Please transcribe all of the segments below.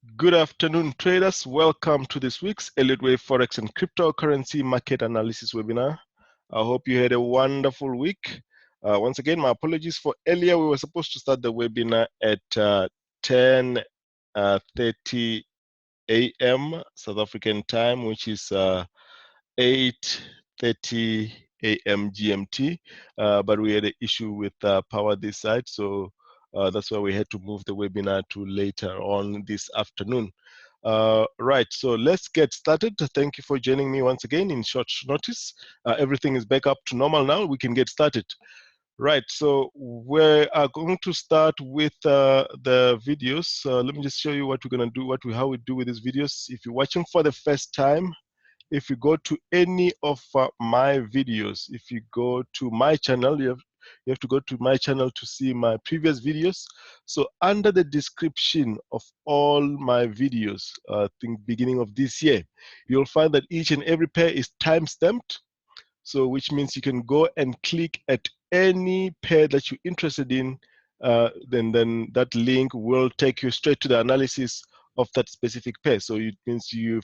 Good afternoon, traders. Welcome to this week's Elliott Wave Forex and Cryptocurrency Market Analysis webinar. I hope you had a wonderful week. Once again, my apologies for earlier. We were supposed to start the webinar at 10:30 a.m. South African time, which is 8:30 a.m. GMT, but we had an issue with power this side, so that's why we had to move the webinar to later on this afternoon. Right, so let's get started. Thank you for joining me once again in short notice. Everything is back up to normal now. We can get started. Right, so we are going to start with the videos. Let me just show you what we're going to do, how we do with these videos. If you're watching for the first time, if you go to any of my videos, if you go to my channel, you have to go to my channel to see my previous videos. So under the description of all my videos, I think beginning of this year, you'll find that each and every pair is time-stamped. So which means you can go and click at any pair that you're interested in, then that link will take you straight to the analysis of that specific pair. So it means you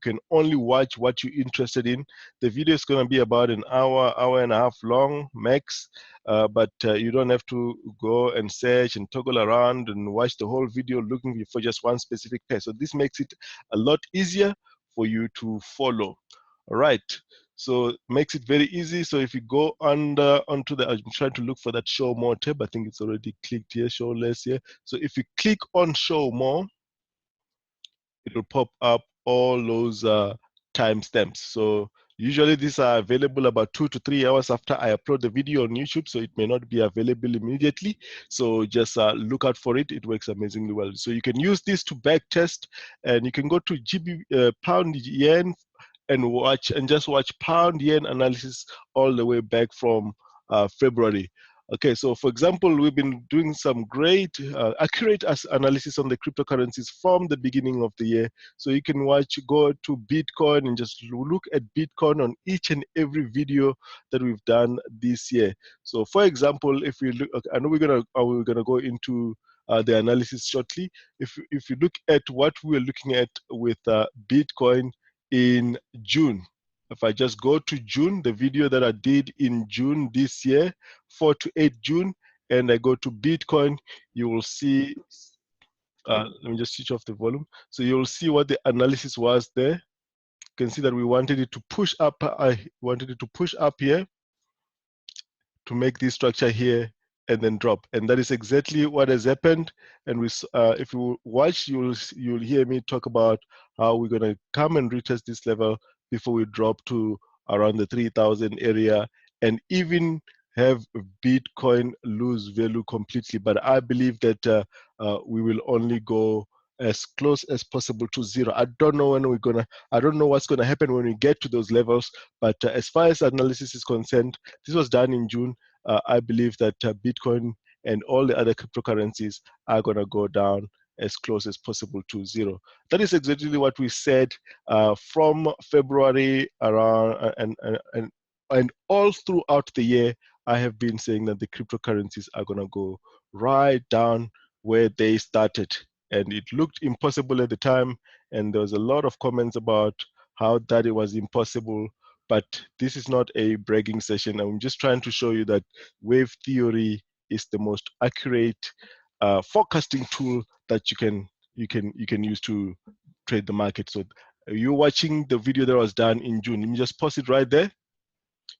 can only watch what you're interested in. The video is going to be about an hour and a half long max, but you don't have to go and search and toggle around and watch the whole video looking for just one specific pair. So this makes it a lot easier for you to follow. All right. So makes it very easy. So if you go onto the, I'm trying to look for that show more tab. I think it's already clicked here, show less here. So if you click on show more, it will pop up all those timestamps. So usually these are available about 2 to 3 hours after I upload the video on YouTube, so it may not be available immediately. So just look out for it. It works amazingly well. So you can use this to back test, and you can go to pound yen and just watch pound yen analysis all the way back from February. Okay, so for example, we've been doing some great accurate analysis on the cryptocurrencies from the beginning of the year. So you can go to Bitcoin and just look at Bitcoin on each and every video that we've done this year. So for example, if we look, I know we're gonna go into the analysis shortly. If you look at what we're looking at with Bitcoin in June. If I just go to June, the video that I did in June this year, 4 to 8 June, and I go to Bitcoin, you will see, let me just switch off the volume. So you'll see what the analysis was there. You can see that we wanted it to push up. I wanted it to push up here to make this structure here and then drop. And that is exactly what has happened. And if you watch, you'll hear me talk about how we're going to come and retest this level before we drop to around the 3,000 area and even have Bitcoin lose value completely. But I believe that we will only go as close as possible to zero. I don't know I don't know what's gonna happen when we get to those levels, but as far as analysis is concerned, this was done in June. I believe that Bitcoin and all the other cryptocurrencies are gonna go down as close as possible to zero. That is exactly what we said from February around and all throughout the year. I have been saying that the cryptocurrencies are gonna go right down where they started. And it looked impossible at the time, and there was a lot of comments about how that it was impossible. But this is not a bragging session. I'm just trying to show you that wave theory is the most accurate forecasting tool that you can use to trade the market. So you're watching the video that was done in June. Let me just pause it right there.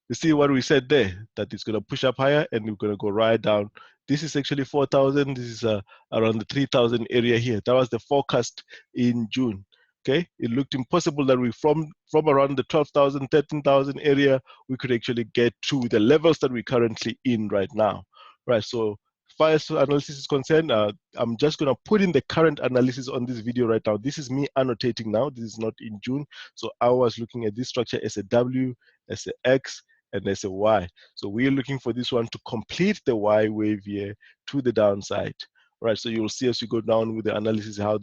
You see what we said there, that it's going to push up higher and we're going to go right down. This is actually 4,000. This is around the 3,000 area here. That was the forecast in June. Okay, it looked impossible that we from around the 12,000, 13,000 area, we could actually get to the levels that we're currently in right now. Right, so as far as analysis is concerned, I'm just going to put in the current analysis on this video right now. This is me annotating now. This is not in June. So I was looking at this structure as a W, as a X, and as a Y. So we're looking for this one to complete the Y wave here to the downside. Right, so you'll see as we go down with the analysis how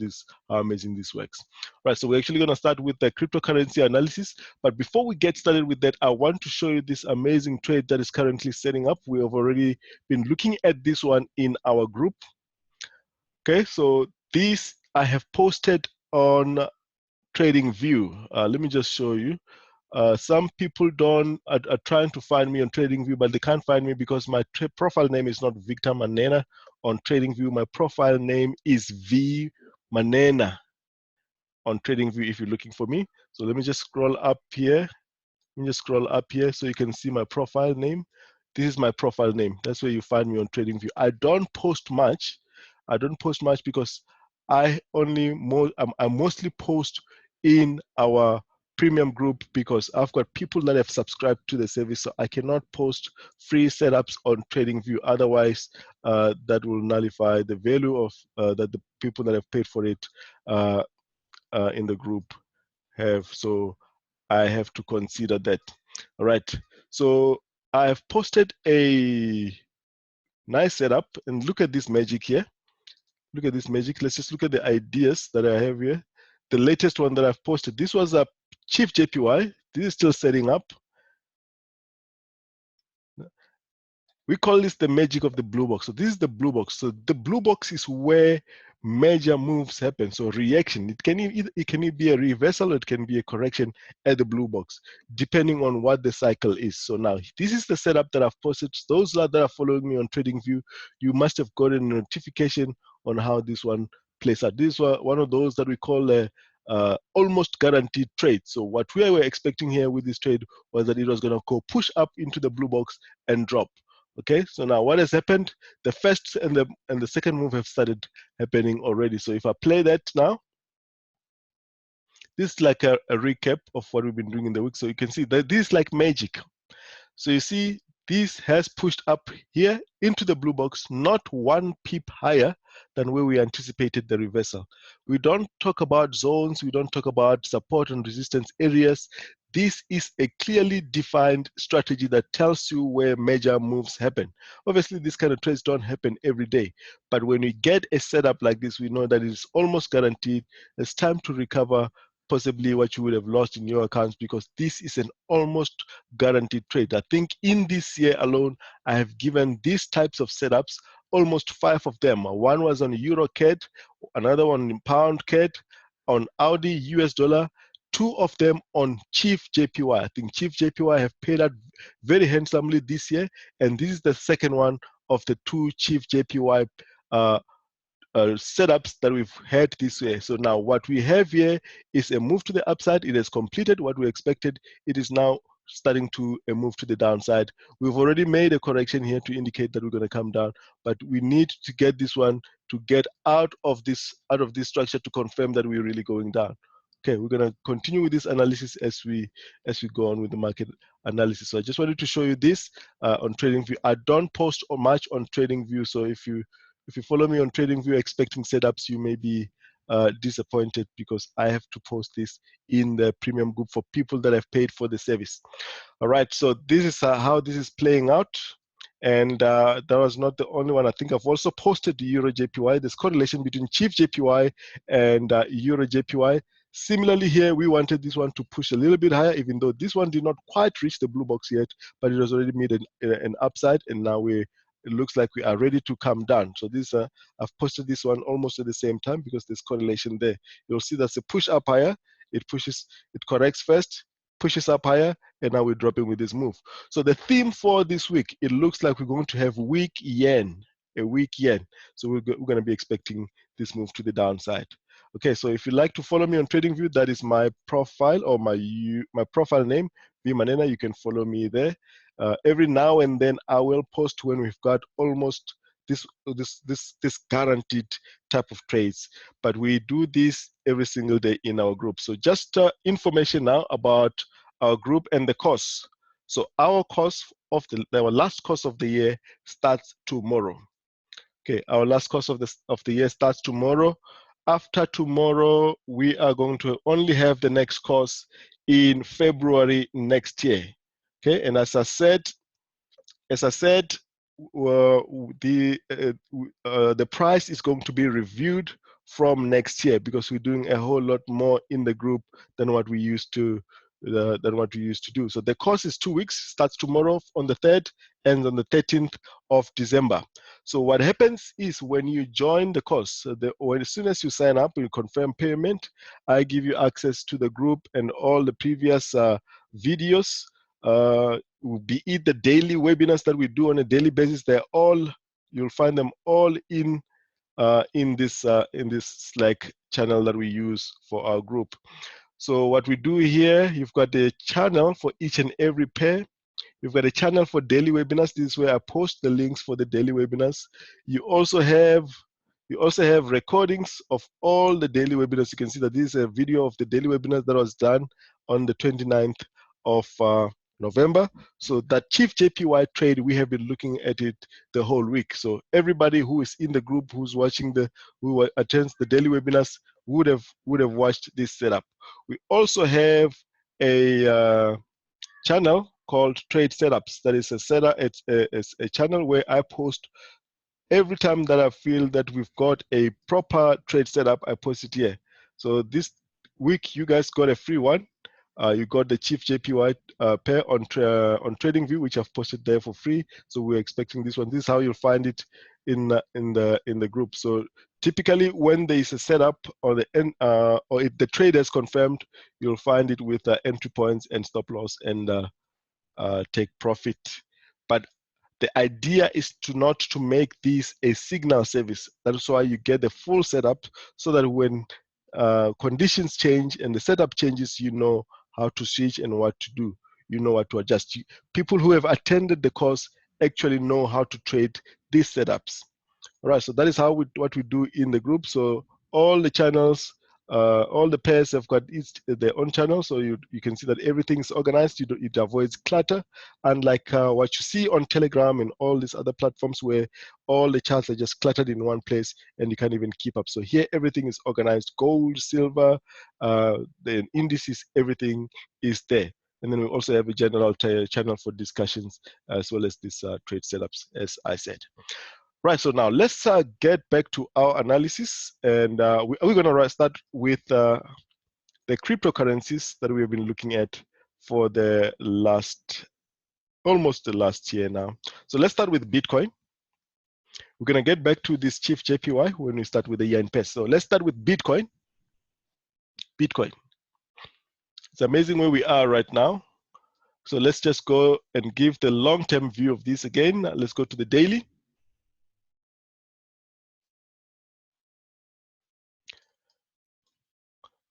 amazing this works. Right, so we're actually going to start with the cryptocurrency analysis. But before we get started with that, I want to show you this amazing trade that is currently setting up. We have already been looking at this one in our group. Okay, so this I have posted on TradingView. Let me just show you. Some people are trying to find me on TradingView, but they can't find me because my profile name is not Victor Manena on TradingView. My profile name is V Manena on TradingView if you're looking for me. So let me just scroll up here. Let me just scroll up here so you can see my profile name. This is my profile name. That's where you find me on TradingView. I don't post much. I don't post much because I mostly post in our premium group because I've got people that have subscribed to the service, so I cannot post free setups on TradingView. Otherwise, that will nullify the value of that the people that have paid for it in the group have. So I have to consider that. All right. So I have posted a nice setup, and look at this magic here. Look at this magic. Let's just look at the ideas that I have here. The latest one that I've posted, this was a CHFJPY. This is still setting up. We call this the magic of the blue box. So this is the blue box. So the blue box is where major moves happen. So reaction, it can be a reversal or it can be a correction at the blue box, depending on what the cycle is. So now this is the setup that I've posted. Those that are following me on TradingView, you must have gotten a notification on how this one plays out. This is one of those that we call a almost guaranteed trade. So what we were expecting here with this trade was that it was going to go push up into the blue box and drop. Okay, so now what has happened? The first and the second move have started happening already. So if I play that now, this is like a recap of what we've been doing in the week. So you can see that this is like magic. So you see, this has pushed up here into the blue box, not one pip higher than where we anticipated the reversal. We don't talk about zones, we don't talk about support and resistance areas. This is a clearly defined strategy that tells you where major moves happen. Obviously, these kind of trades don't happen every day, but when we get a setup like this, we know that it's almost guaranteed. It's time to recover possibly what you would have lost in your accounts, because this is an almost guaranteed trade. I think in this year alone, I have given these types of setups, almost 5 of them. One was on EUROCAD, another one in pound CAD, on Audi US dollar, 2 of them on CHFJPY. I think CHFJPY have paid out very handsomely this year, and this is the second one of the 2 CHFJPY setups that we've had this way. So now what we have here is a move to the upside. It has completed what we expected. It is now starting to move to the downside. We've already made a correction here to indicate that we're going to come down, but we need to get this one to get out of this structure to confirm that we're really going down. Okay, we're going to continue with this analysis as we go on with the market analysis. So I just wanted to show you this on TradingView. I don't post much on TradingView, so if you follow me on TradingView expecting setups, you may be disappointed, because I have to post this in the premium group for people that have paid for the service. All right, so this is how this is playing out. And that was not the only one. I think I've also posted the EURJPY. There's correlation between CHFJPY and EURJPY. Similarly here, we wanted this one to push a little bit higher, even though this one did not quite reach the blue box yet, but it has already made an upside, and now it looks like we are ready to come down. So this I've posted this one almost at the same time because there's correlation there. You'll see that's a push up higher. It corrects first, pushes up higher, and now we're dropping with this move. So the theme for this week, it looks like we're going to have weak yen, a weak yen. So we're going to be expecting this move to the downside. Okay, so if you'd like to follow me on TradingView, that is my profile, or my profile name, V Manena. You can follow me there. Every now and then I will post when we've got almost this guaranteed type of trades, but we do this every single day in our group. So just information now about our group and the course. So our course of our last course of the year starts tomorrow. Okay, our last course of the year starts tomorrow. After tomorrow, we are going to only have the next course in February next year. Okay, and as I said, the price is going to be reviewed from next year, because we're doing a whole lot more in the group than what we used to than what we used to do. So the course is 2 weeks, starts tomorrow on the 3rd, ends on the 13th of December. So what happens is when you join the course, as soon as you sign up, you confirm payment, I give you access to the group and all the previous videos, be it the daily webinars that we do on a daily basis. You'll find them all in this Slack channel that we use for our group. So what we do here, you've got the channel for each and every pair. You've got a channel for daily webinars. This is where I post the links for the daily webinars. You also have recordings of all the daily webinars. You can see that this is a video of the daily webinars that was done on the 29th of November. So that CHFJPY trade, we have been looking at it the whole week. So everybody who is in the group, who attends the daily webinars, would have watched this setup. We also have a channel called Trade Setups. That is a channel where I post every time that I feel that we've got a proper trade setup. I post it here. So this week you guys got a free one. You got the CHFJPY pair on TradingView, which I've posted there for free. So we're expecting this one. This is how you'll find it in the group. So typically, when there is a setup or or if the trade is confirmed, you'll find it with entry points and stop loss and take profit. But the idea is not to make this a signal service. That's why you get the full setup, so that when conditions change and the setup changes, you know how to switch and what to do. You know what to adjust. People who have attended the course actually know how to trade these setups. All right, so that is what we do in the group. So all the channels, all the pairs have got their own channel, so you can see that everything is organized. It avoids clutter, unlike what you see on Telegram and all these other platforms where all the charts are just cluttered in one place and you can't even keep up. So here everything is organized: gold, silver, the indices, everything is there. And then we also have a general channel for discussions, as well as these trade setups, as I said. Right, so now let's get back to our analysis, and we're going to start with the cryptocurrencies that we have been looking at for almost the last year now. So let's start with Bitcoin. We're going to get back to this CHFJPY when we start with the year-end pair. So let's start with Bitcoin. Bitcoin. It's amazing where we are right now. So let's just go and give the long-term view of this again. Let's go to the daily.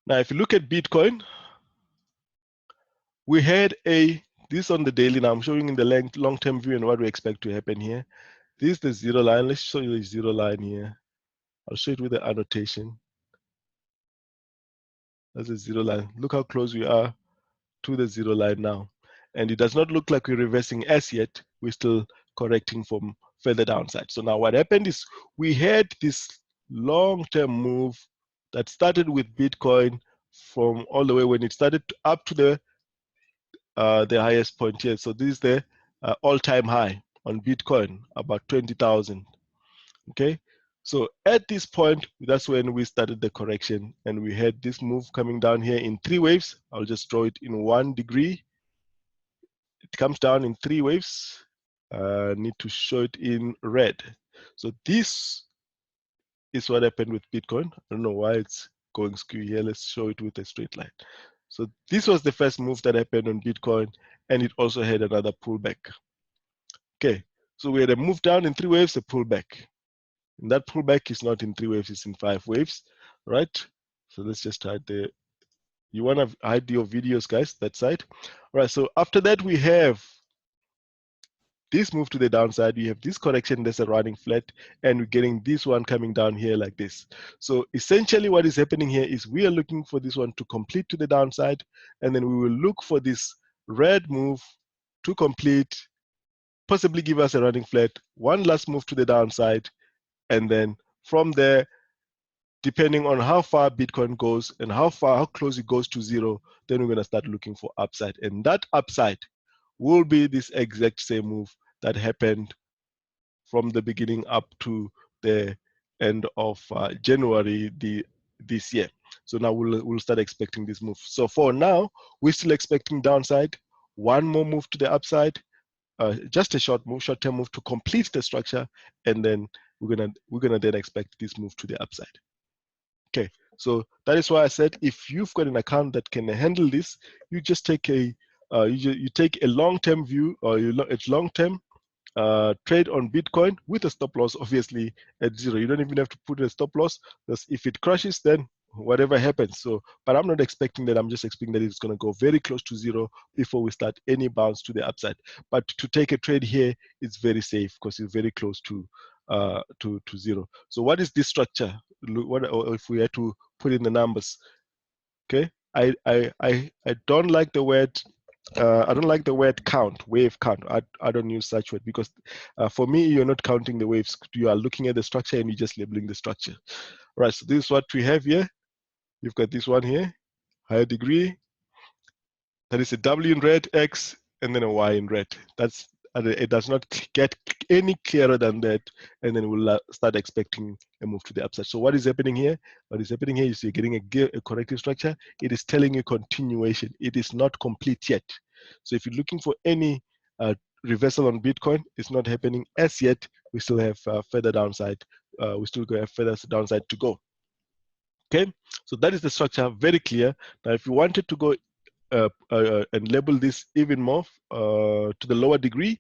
Now, if you look at Bitcoin, we had this on the daily. Now I'm showing in the long-term view and what we expect to happen here. This is the zero line. Let's show you the zero line here. I'll show it with the annotation. That's a zero line. Look how close we are to the zero line now. And it does not look like we're reversing as yet. We're still correcting from further downside. So now what happened is we had this long-term move that started with Bitcoin from all the way when it started up to the highest point here. So this is the all-time high on Bitcoin, about 20,000. Okay, so at this point, that's when we started the correction, and we had this move coming down here in 3 waves. I'll just draw it in 1 degree. It comes down in 3 waves. Need to show it in red. So this is what happened with Bitcoin. I don't know why it's going skew here. Let's show it with a straight line. So this was the first move that happened on Bitcoin, and it also had another pullback. Okay, so we had a move down in 3 waves, a pullback. And that pullback is not in 3 waves, it's in 5 waves, right? So let's just hide the, you want to hide your videos, guys, that side. All right, so after that, we have this move to the downside. We have this correction that's a running flat, and we're getting this one coming down here like this. So essentially what is happening here is we are looking for this one to complete to the downside, and then we will look for this red move to complete, possibly give us a running flat, one last move to the downside, and then from there, depending on how far Bitcoin goes and how close it goes to zero, then we're going to start looking for upside. And that upside will be this exact same move that happened from the beginning up to the end of January this year. So now we'll start expecting this move. So for now, we're still expecting downside, one more move to the upside, just a short-term move to complete the structure, and then we're gonna then expect this move to the upside. Okay, so that is why I said if you've got an account that can handle this, you just take a you take a long-term view, or it's long-term trade on Bitcoin with a stop loss obviously at 0. You don't even have to put a stop loss, because if it crashes, then whatever happens. So, but I'm not expecting that. I'm just expecting that it's going to go very close to 0 before we start any bounce to the upside. But to take a trade here, it's very safe because it's very close to 0. So what is this structure? What, or if we had to put in the numbers? Okay, I don't like the word. I don't like the word count, wave count. I don't use such word, because for me, you're not counting the waves. You are looking at the structure and you're just labeling the structure. Right, so this is what we have here. You've got this one here, higher degree. That is a W in red, X, and then a Y in red. It does not get any clearer than that, and then we'll start expecting a move to the upside. So what is happening here? What is happening here is you're getting a corrective structure. It is telling you continuation. It is not complete yet. So if you're looking for any reversal on Bitcoin, it's not happening as yet. We still have further downside. We still have further downside to go. Okay, so that is the structure, very clear. Now, if you wanted to go and label this even more to the lower degree,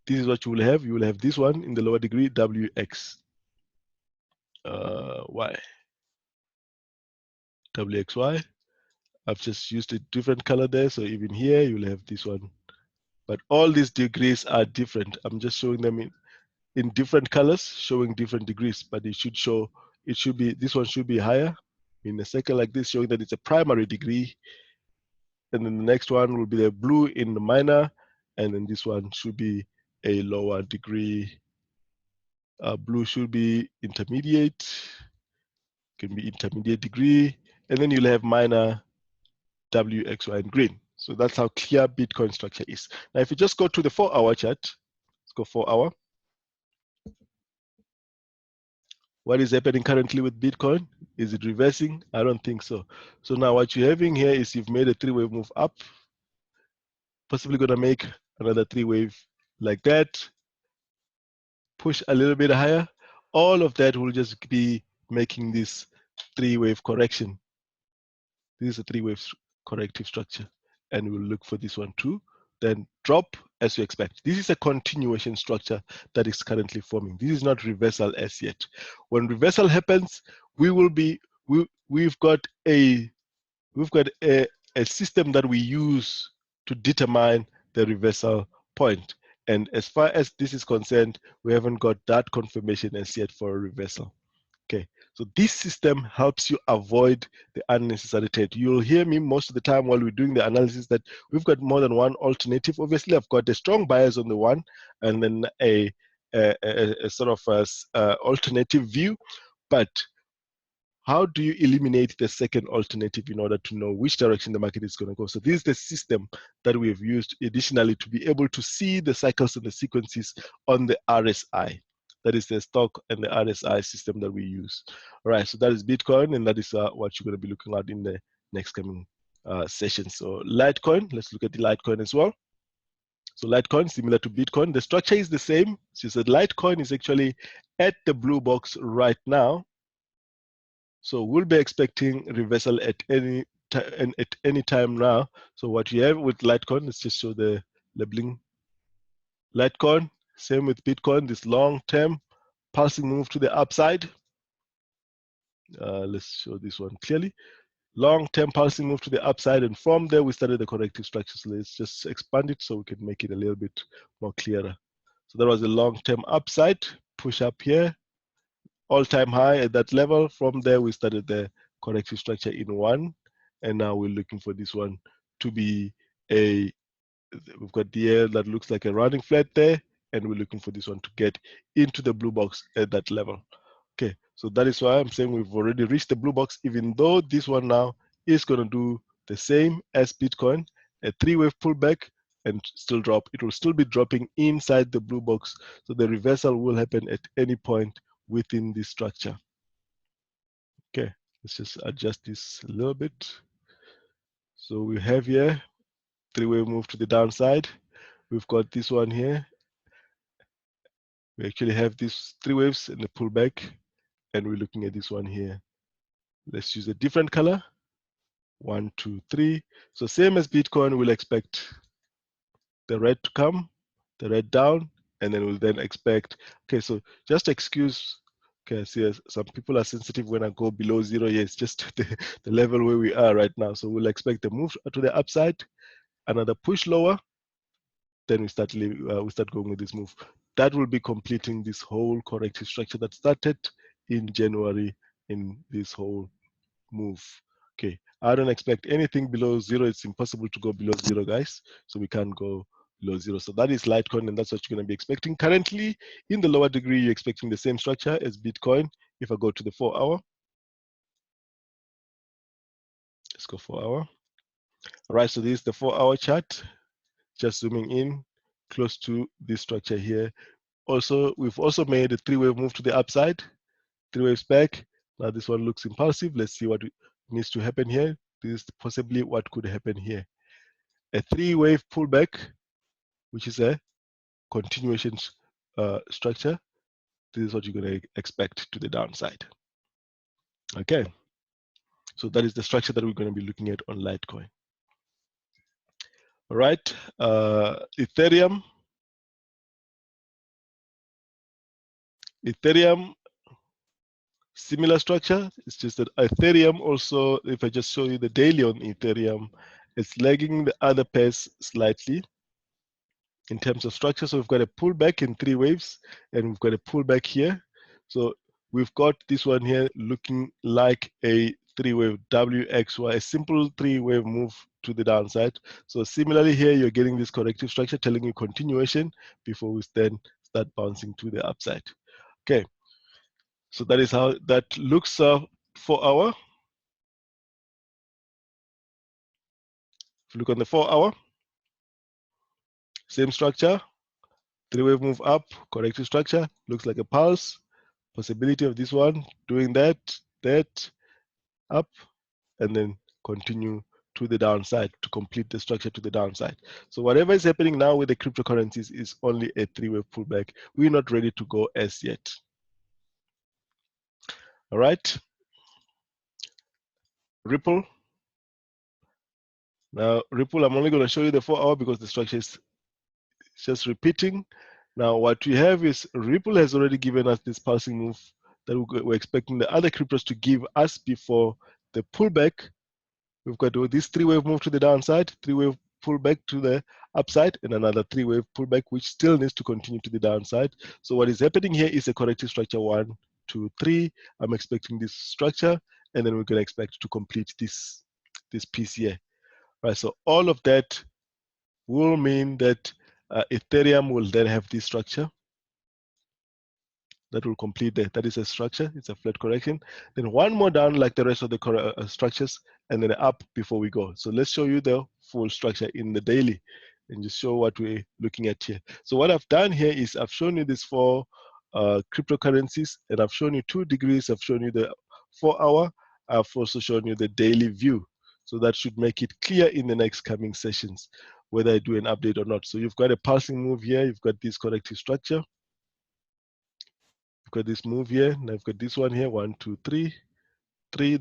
this is what you will have. You will have this one in the lower degree, WX. Y. WXY. I've just used a different color there, so even here you'll have this one. But all these degrees are different. I'm just showing them in different colors, showing different degrees, but it should show, this one should be higher in a circle like this, showing that it's a primary degree. And then the next one will be the blue in the minor, and then this one should be a lower degree. Blue should be intermediate, can be intermediate degree, and then you'll have minor, W, X, Y, and green. So that's how clear Bitcoin structure is. Now, if you just go to the 4-hour chart, let's go 4-hour. What is happening currently with Bitcoin? Is it reversing? I don't think so. So now what you're having here is you've made a 3-wave move up, possibly gonna make another 3-wave like that, push a little bit higher. All of that will just be making this 3-wave correction. This is a 3-wave corrective structure, and we'll look for this one too. Then drop as you expect. This is a continuation structure that is currently forming. This is not reversal as yet. When reversal happens, we've got a system that we use to determine the reversal point. And as far as this is concerned, we haven't got that confirmation as yet for a reversal. Okay, so this system helps you avoid the unnecessary trade. You'll hear me most of the time while we're doing the analysis that we've got more than one alternative. Obviously, I've got the strong bias on the one, and then a sort of alternative view. But how do you eliminate the second alternative in order to know which direction the market is going to go? So this is the system that we have used additionally to be able to see the cycles and the sequences on the RSI. That is the stock and the RSI system that we use. All right, so that is Bitcoin, and that is what you're going to be looking at in the next coming session. So Litecoin, let's look at the Litecoin as well. So Litecoin, similar to Bitcoin, the structure is the same. So Litecoin is actually at the blue box right now. So we'll be expecting reversal at any time now. So what you have with Litecoin, let's just show the labeling. Litecoin, same with Bitcoin, this long-term pulsing move to the upside. Let's show this one clearly. Long-term pulsing move to the upside, and from there we started the corrective structure. So let's just expand it so we can make it a little bit more clearer. So that was a long-term upside, push up here, all-time high at that level. From there we started the corrective structure in one, and now we're looking for this one to be we've got the air that looks like a running flat there, and we're looking for this one to get into the blue box at that level. Okay, so that is why I'm saying we've already reached the blue box, even though this one now is going to do the same as Bitcoin, a 3-wave pullback and still drop. It will still be dropping inside the blue box, so the reversal will happen at any point within this structure. Okay, Let's just adjust this a little bit. So we have here three-way move to the downside. We've got this one here. We actually have these three waves and the pullback, and we're looking at this one here. Let's use a different color. 1, 2, 3. So same as Bitcoin, we'll expect the red to come, the red down, and then we'll then expect, okay, so just excuse, okay, see, some people are sensitive when I go below zero. Yes, just the level where we are right now. So we'll expect the move to the upside, another push lower, then we start going with this move. That will be completing this whole corrective structure that started in January in this whole move. Okay, I don't expect anything below zero. It's impossible to go below zero, guys. So we can't go below zero. So that is Litecoin, and that's what you're going to be expecting. Currently, in the lower degree, you're expecting the same structure as Bitcoin. If I go to the 4-hour, let's go 4-hour. All right, so this is the 4-hour chart. Just zooming in close to this structure here. Also, we've also made a three-wave move to the upside, three waves back. Now this one looks impulsive. Let's see what needs to happen here. This is possibly what could happen here. A three-wave pullback, which is a continuation structure. This is what you're going to expect to the downside. Okay, so that is the structure that we're going to be looking at on Litecoin. All right, Ethereum. Ethereum, similar structure. It's just that Ethereum also, if I just show you the daily on Ethereum, it's lagging the other pairs slightly in terms of structure. So we've got a pullback in three waves, and we've got a pullback here. So we've got this one here looking like a three-wave WXY, a simple three-wave move to the downside. So similarly here, you're getting this corrective structure telling you continuation before we then start bouncing to the upside. Okay, so that is how that looks 4-hour. If you look on the 4-hour, same structure, three-wave move up, corrective structure, looks like a pulse. Possibility of this one doing that, up, and then continue to the downside to complete the structure to the downside. So whatever is happening now with the cryptocurrencies is only a three-wave pullback. We're not ready to go as yet. All right. Ripple. Now, Ripple, I'm only going to show you the 4-hour because the structure is just repeating. Now, what we have is Ripple has already given us this pulsing move that we're expecting the other cryptos to give us before the pullback. We've got this three-wave move to the downside, three-wave pullback to the upside, and another three-wave pullback, which still needs to continue to the downside. So what is happening here is a corrective structure 1, 2, 3. I'm expecting this structure, and then we're going to expect to complete this piece here. Right. So all of that will mean that Ethereum will then have this structure that will complete that is a structure. It's a flat correction. Then one more down like the rest of the structures, and then up before we go. So let's show you the full structure in the daily and just show what we're looking at here. So what I've done here is I've shown you these 4 cryptocurrencies, and I've shown you 2 degrees. I've shown you the 4-hour. I've also shown you the daily view. So that should make it clear in the next coming sessions whether I do an update or not. So you've got a pulsing move here. You've got this corrective structure. I've got this move here, and I've got this one here, 1, 2, 3, 3.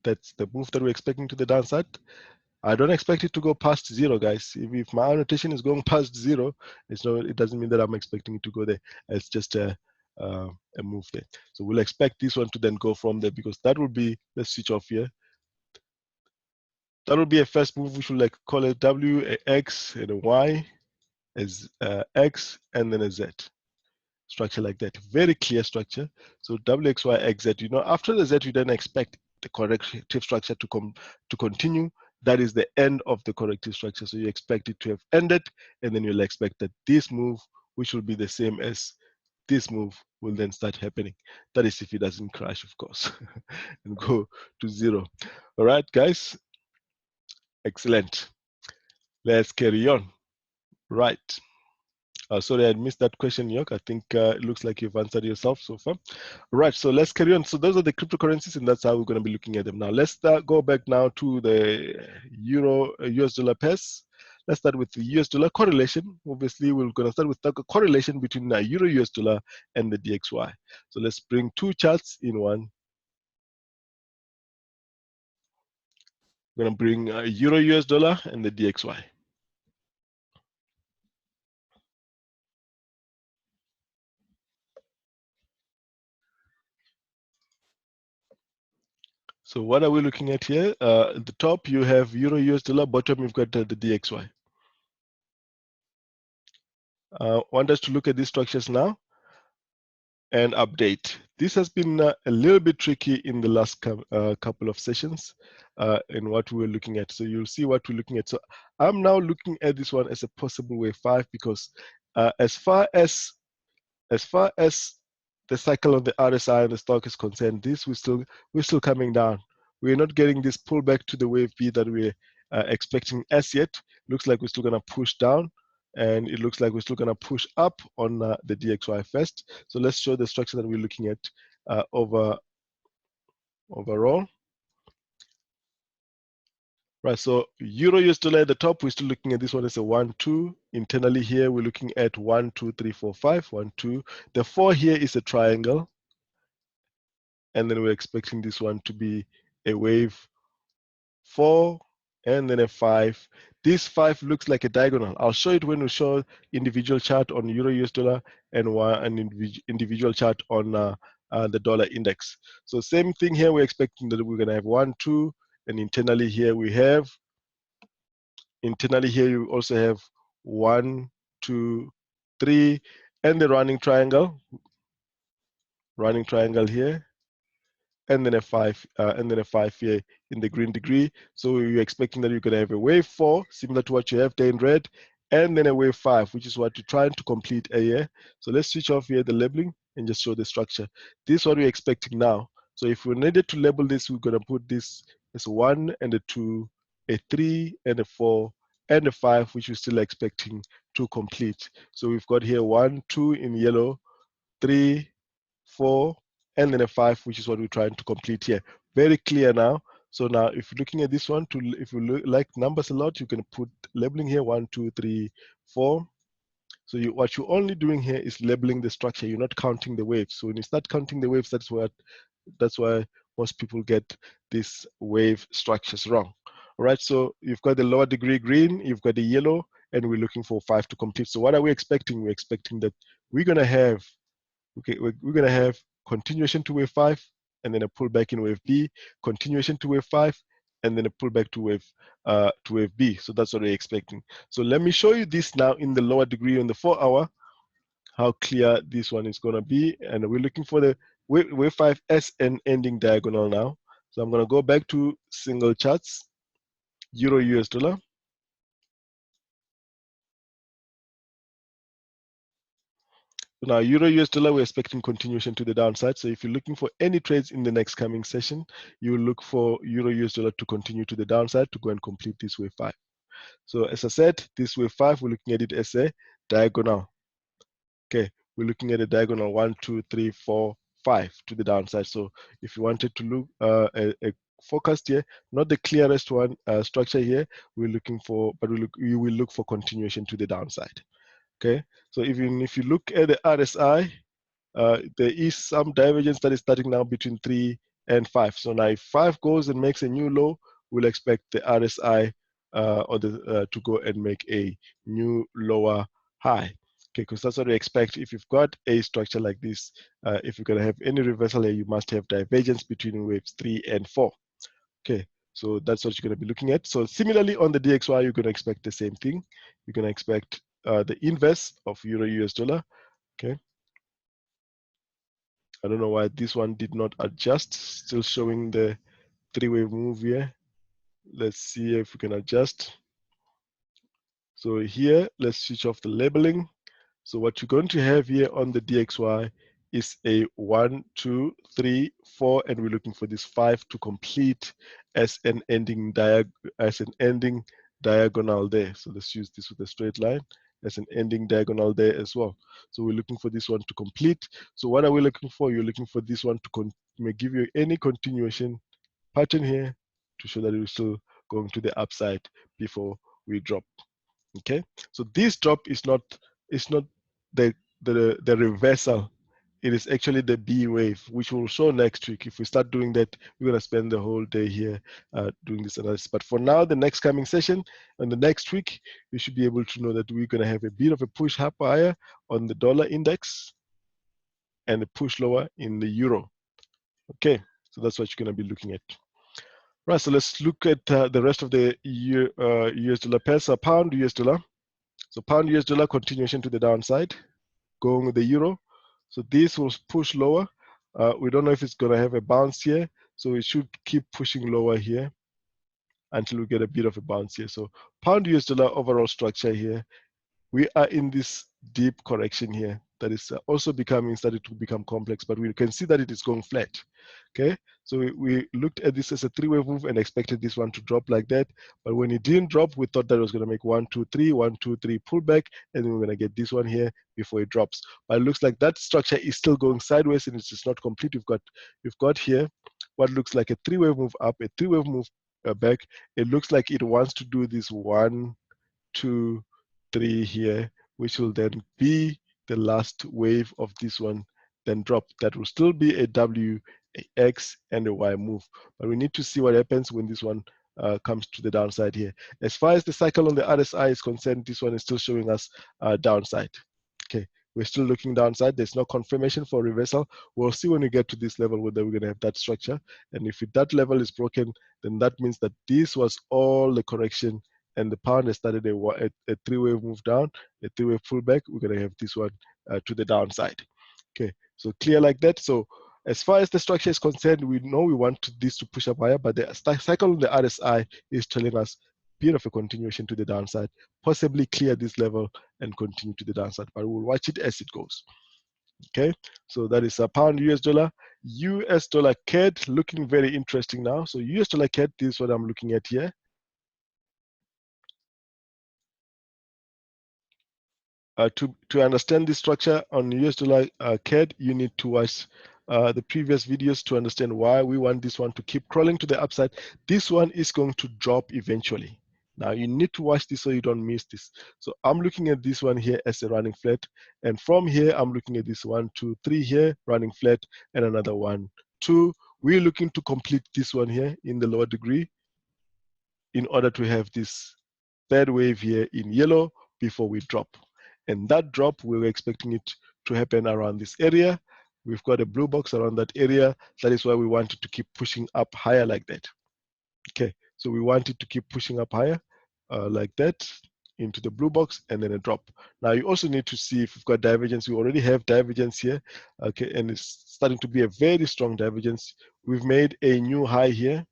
That's the move that we're expecting to the downside. I don't expect it to go past 0, guys. If my annotation is going past 0, it doesn't mean that I'm expecting it to go there. It's just a move there. So we'll expect this one to then go from there, because that will be, let's switch off here. That will be a first move, which will call it W, a X, and a Y, as X, and then a Z. Structure like that, very clear structure. So WXYXZ, after the Z, you then expect the corrective structure to continue. That is the end of the corrective structure. So you expect it to have ended, and then you'll expect that this move, which will be the same as this move, will then start happening. That is if it doesn't crash, of course, and go to 0. All right, guys. Excellent. Let's carry on. Right. Sorry, I missed that question, York. I think it looks like you've answered yourself so far. Right, so let's carry on. So those are the cryptocurrencies, and that's how we're going to be looking at them. Now, let's go back now to the Euro US dollar pairs. Let's start with the US dollar correlation. Obviously, we're going to start with the correlation between the Euro US dollar and the DXY. So let's bring two charts in one. We're going to bring Euro US dollar and the DXY. So what are we looking at here? At the top, you have Euro US dollar. Bottom, you've got the DXY. Want us to look at these structures now and update. This has been a little bit tricky in the last couple of sessions in what we were looking at. So you'll see what we're looking at. So I'm now looking at this one as a possible wave 5 because as far as the cycle on the RSI and the stock is concerned, we're still coming down. We're not getting this pullback to the wave B that we're expecting as yet. Looks like we're still going to push down, and it looks like we're still going to push up on the DXY first. So let's show the structure that we're looking at overall. Right, so Euro US dollar at the top, we're still looking at this one as a 1, 2. Internally here, we're looking at 1, 2, 3, 4, 5, 1, 2. The 4 here is a triangle. And then we're expecting this one to be a wave 4 and then a 5. This 5 looks like a diagonal. I'll show it when we show individual chart on Euro US dollar and an individual chart on the dollar index. So same thing here, we're expecting that we're going to have 1, 2, and internally here you also have 1, 2, 3, and the running triangle here, and then a 5 here in the green degree. So you're expecting that you're going to have a wave 4 similar to what you have there in red, and then a wave 5, which is what you're trying to complete a year. So let's switch off here the labeling and just show the structure. This is what we're expecting now. So if we needed to label this, we're going to put this as 1 and a 2, a 3 and a 4 and a 5, which we're still expecting to complete. So we've got here 1, 2 in yellow, 3, 4, and then a 5, which is what we're trying to complete here. Very clear now. So now if you're looking at this one, if you like numbers a lot, you can put labeling here 1, 2, 3, 4. So what you're only doing here is labeling the structure. You're not counting the waves. So when you start counting the waves, that's why most people get these wave structures wrong. All right, so you've got the lower degree green, you've got the yellow, and we're looking for 5 to complete. So what are we expecting? We're expecting that we're going to have we're going to have continuation to wave 5 and then a pullback in wave B, continuation to wave 5 and then a pullback to wave B. So that's what we're expecting. So let me show you this now in the lower degree on the 4 hour, how clear this one is going to be. And we're looking for the wave 5 as an ending diagonal now. So I'm going to go back to single charts, Euro US dollar. Now, Euro US dollar, we're expecting continuation to the downside. So if you're looking for any trades in the next coming session, you will look for Euro US dollar to continue to the downside to go and complete this wave 5. So as I said, this wave 5, we're looking at it as a diagonal. Okay, we're looking at a diagonal 1, 2, 3, 4, 5 to the downside. So if you wanted to look a forecast here, not the clearest one structure here, we're looking for, but we will look for continuation to the downside. Okay, so even if you look at the RSI, there is some divergence that is starting now between 3 and 5. So now if 5 goes and makes a new low, we'll expect the RSI to go and make a new lower high. Okay, because that's what we expect. If you've got a structure like this, if you're going to have any reversal here, you must have divergence between waves 3 and 4. Okay, so that's what you're going to be looking at. So similarly on the DXY, you're going to expect the same thing. You're going to expect the inverse of Euro US dollar. Okay. I don't know why this one did not adjust, still showing the 3-wave move here. Let's see if we can adjust. So here, let's switch off the labeling. So what you're going to have here on the DXY is a 1, 2, 3, 4, and we're looking for this 5 to complete as an ending diagonal there. So let's use this with a straight line as an ending diagonal there as well. So we're looking for this one to complete. So what are we looking for? You're looking for this one to may give you any continuation pattern here to show that it's still going to the upside before we drop. Okay, so this drop is not the reversal. It is actually the B wave, which we'll show next week. If we start doing that, we're going to spend the whole day here doing this analysis. But for now, the next coming session and the next week, you should be able to know that we're going to have a bit of a push up higher on the dollar index and a push lower in the euro. Okay, so that's what you're going to be looking at. Right, so let's look at the rest of the US dollar pairs. So pound US dollar. So pound US dollar continuation to the downside, going with the euro. So this will push lower. We don't know if it's going to have a bounce here. So it should keep pushing lower here until we get a bit of a bounce here. So pound US dollar overall structure here. We are in this deep correction here that is also started to become complex, but we can see that it is going flat. Okay, so we looked at this as a three-wave move and expected this one to drop like that, but when it didn't drop, we thought that it was going to make 1 2 3 1 2 3 pullback, and then we're going to get this one here before it drops. But it looks like that structure is still going sideways and it's just not complete. We've got here what looks like a three-wave move up, a three-wave move back. It looks like it wants to do this 1 2 3 here, which will then be the last wave of this one, then drop. That will still be a W, a X, and a Y move. But we need to see what happens when this one comes to the downside here. As far as the cycle on the RSI is concerned, this one is still showing us downside. Okay, we're still looking downside. There's no confirmation for reversal. We'll see when we get to this level whether we're going to have that structure. And if that level is broken, then that means that this was all the correction and the pound has started a three-wave move down, a three-wave pullback. We're going to have this one to the downside. Okay, so clear like that. So as far as the structure is concerned, we know we want this to push up higher, but the cycle on the RSI is telling us a bit of a continuation to the downside, possibly clear this level and continue to the downside, but we'll watch it as it goes. Okay, so that is a pound US dollar. US dollar CAD looking very interesting now. So US dollar CAD, this is what I'm looking at here. To understand this structure on US dollar CAD, you need to watch the previous videos to understand why we want this one to keep crawling to the upside. This one is going to drop eventually. Now you need to watch this so you don't miss this. So I'm looking at this one here as a running flat, and from here I'm looking at this 1 2 3 here running flat, and another 1 2. We're looking to complete this one here in the lower degree in order to have this third wave here in yellow before we drop. And that drop, we were expecting it to happen around this area. We've got a blue box around that area. That is why we wanted to keep pushing up higher like that. Okay, so we wanted to keep pushing up higher like that into the blue box and then a drop. Now you also need to see if we've got divergence. We already have divergence here, okay, and it's starting to be a very strong divergence. We've made a new high here.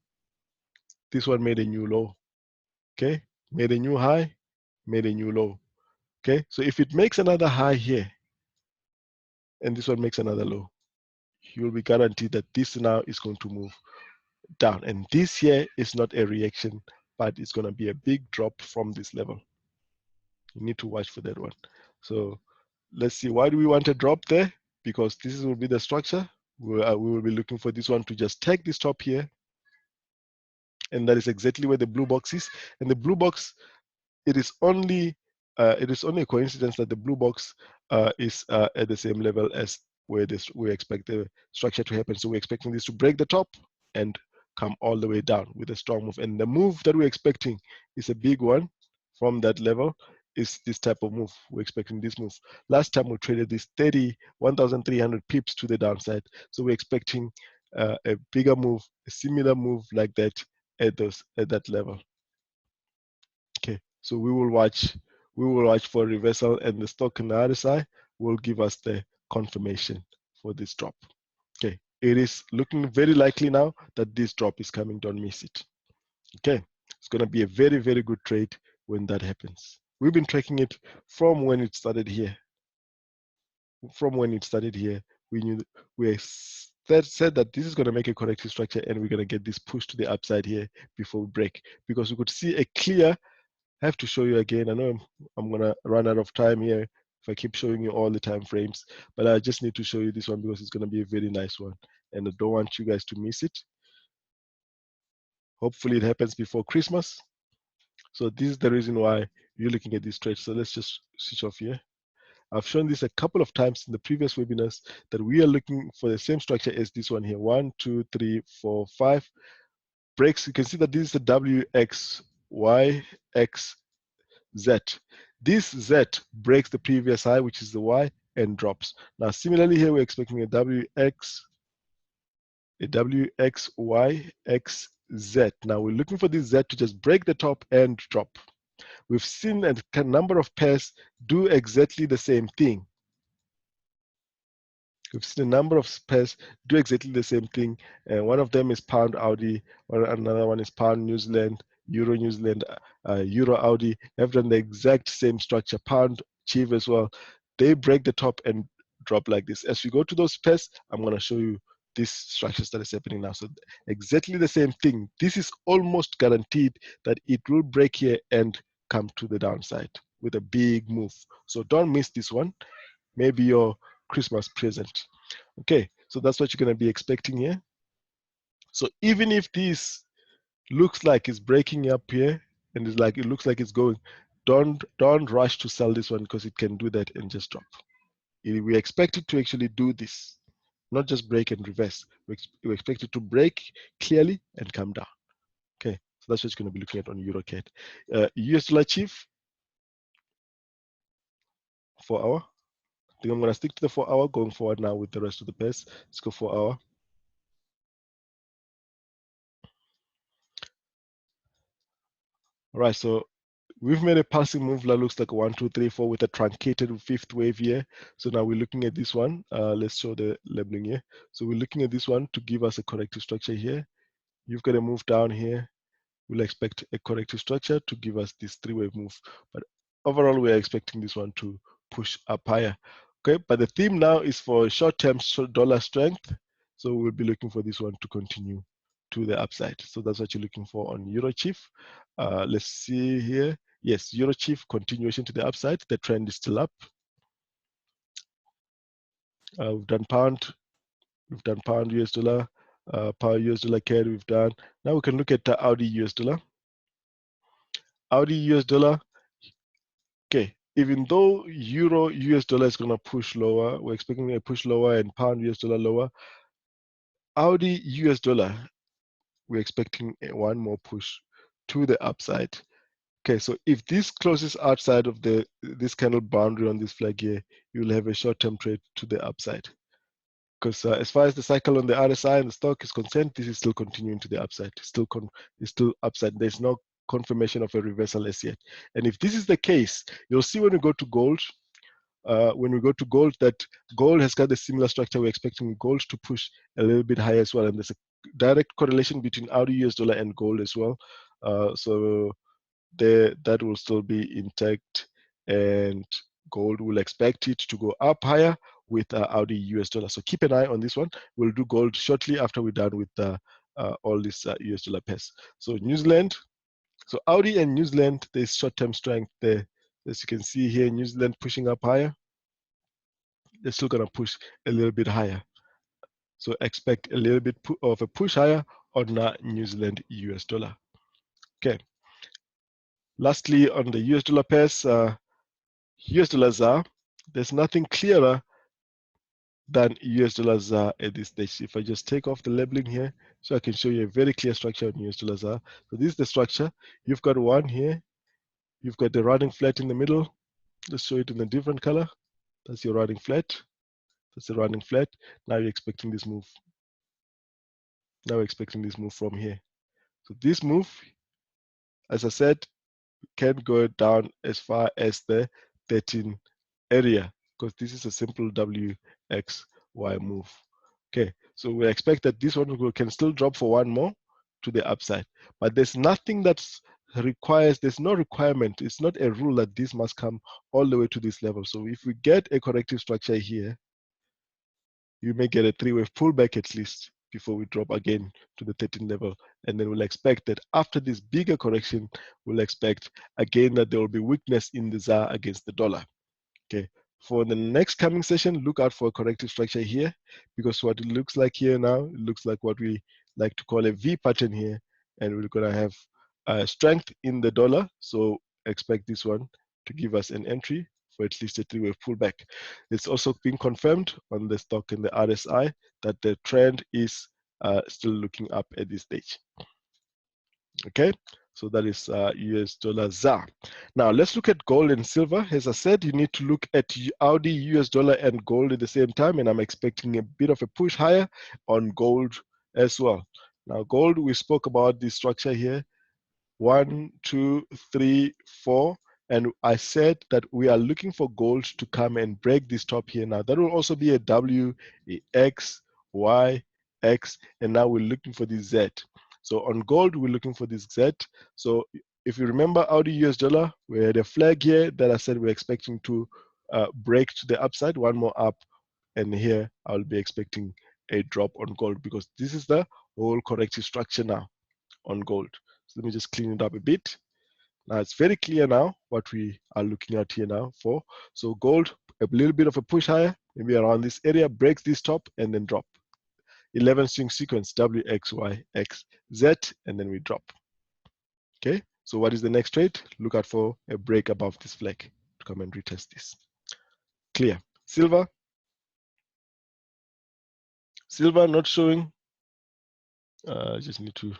This one made a new low. Okay, made a new high, made a new low. Okay, so if it makes another high here, and this one makes another low, you will be guaranteed that this now is going to move down. And this here is not a reaction, but it's going to be a big drop from this level. You need to watch for that one. So let's see, why do we want a drop there? Because this will be the structure. We will be looking for this one to just take this top here. And that is exactly where the blue box is. And the blue box, it is only a coincidence that the blue box is at the same level as where we expect the structure to happen. So we're expecting this to break the top and come all the way down with a strong move. And the move that we're expecting is a big one from that level. Is this type of move. We're expecting this move. Last time we traded this 1,300 pips to the downside. So we're expecting a bigger move, a similar move like that at that level. Okay, so we will watch for reversal, and the stock and the RSI will give us the confirmation for this drop. Okay, it is looking very likely now that this drop is coming. Don't miss it. Okay, it's going to be a very, very good trade when that happens. We've been tracking it from when it started here. From when it started here, we said that this is going to make a corrective structure and we're going to get this push to the upside here before we break, because we could see a clear have to show you again. I know I'm gonna run out of time here if I keep showing you all the time frames, but I just need to show you this one because it's gonna be a very nice one, and I don't want you guys to miss it. Hopefully it happens before Christmas. So this is the reason why you're looking at this trade. So let's just switch off here. I've shown this a couple of times in the previous webinars that we are looking for the same structure as this one here. 1, 2, 3, 4, 5 breaks. You can see that this is the WXY, X, Z. This Z breaks the previous high, which is the Y, and drops. Now, similarly here, we're expecting a WXY, X, Z. Now, we're looking for this Z to just break the top and drop. We've seen a number of pairs do exactly the same thing. We've seen a number of pairs do exactly the same thing. One of them is pound Audi, another one is pound New Zealand, Euro New Zealand, Euro Audi. They've done the exact same structure, pound CHF as well. They break the top and drop like this. As we go to those pairs, I'm going to show you these structures that is happening now. So exactly the same thing. This is almost guaranteed that it will break here and come to the downside with a big move. So don't miss this one. Maybe your Christmas present. Okay, so that's what you're going to be expecting here. So even if this looks like it's breaking up here and it's like it looks like it's going, don't rush to sell this one because it can do that and just drop. We expect it to actually do this, not just break and reverse. We expect it to break clearly and come down. Okay, so that's what you're going to be looking at on EURUSD. US dollar chief 4 hour. I think I'm going to stick to the 4 hour going forward now with the rest of the pairs. Let's go 4 hour. All right, so we've made a passing move that looks like a 1, 2, 3, 4 with a truncated fifth wave here. So now we're looking at this one. Let's show the labeling here. So we're looking at this one to give us a corrective structure here. You've got to move down here. We'll expect a corrective structure to give us this 3-wave move. But overall, we're expecting this one to push up higher. Okay, but the theme now is for short-term dollar strength. So we'll be looking for this one to continue to the upside. So that's what you're looking for on EURUSD. Let's see here. Yes, EURUSD continuation to the upside. The trend is still up. We've done pound. We've done pound US dollar. Pound US dollar CAD we've done. Now we can look at Audi US dollar. Audi US dollar. Okay, even though Euro US dollar is going to push lower, we're expecting a push lower and pound US dollar lower. Audi US dollar, we're expecting one more push to the upside. Okay, so if this closes outside of this candle boundary on this flag here, you'll have a short-term trade to the upside. Because as far as the cycle on the RSI and the stock is concerned, this is still continuing to the upside. It's still upside. There's no confirmation of a reversal as yet. And if this is the case, you'll see when we go to gold, that gold has got a similar structure. We're expecting gold to push a little bit higher as well. And there's a direct correlation between Audi US dollar and gold as well. So that will still be intact, and gold will expect it to go up higher with Audi US dollar. So keep an eye on this one. We'll do gold shortly after we're done with all these US dollar pairs. So New Zealand, so Audi and New Zealand, there's short-term strength there. As you can see here, New Zealand pushing up higher. They're still gonna push a little bit higher. So expect a little bit of a push higher on New Zealand US dollar. Okay. Lastly, on the US dollar pairs, US dollar ZAR, there's nothing clearer than US dollar ZAR at this stage. If I just take off the labeling here, so I can show you a very clear structure on US dollar ZAR. So this is the structure. You've got one here. You've got the running flat in the middle. Let's show it in a different color. That's your running flat. That's the running flat. Now you're expecting this move. Now we're expecting this move from here. So this move, as I said, can go down as far as the 13 area, because this is a simple WXY move. Okay, so we expect that this one can still drop for one more to the upside, but there's nothing that requires, there's no requirement, it's not a rule that this must come all the way to this level. So if we get a corrective structure here, you may get a 3-wave pullback at least before we drop again to the 13 level. And then we'll expect that after this bigger correction, we'll expect again that there will be weakness in the ZAR against the dollar. Okay. For the next coming session, look out for a corrective structure here, because what it looks like here now, it looks like what we like to call a V pattern here, and we're going to have strength in the dollar. So expect this one to give us an entry for at least a three-wave pullback. It's also been confirmed on the stock and the RSI that the trend is still looking up at this stage. Okay, so that is US dollar ZAR. Now let's look at gold and silver. As I said, you need to look at AUD, US dollar, and gold at the same time, and I'm expecting a bit of a push higher on gold as well. Now gold, we spoke about the structure here, 1, 2, 3, 4, and I said that we are looking for gold to come and break this top here. Now that will also be a W, a X, Y, X, and now we're looking for this Z. So on gold, we're looking for this Z. So if you remember AUD US dollar, we had a flag here that I said we're expecting to break to the upside, one more up, and here I'll be expecting a drop on gold because this is the whole corrective structure now on gold. So let me just clean it up a bit. Now it's very clear now what we are looking at here now for. So gold, a little bit of a push higher, maybe around this area, breaks this top and then drop. 11 string sequence, W, X, Y, X, Z, and then we drop. Okay, so what is the next trade? Look out for a break above this flag to come and retest this. Clear. Silver. Silver not showing. Just need to.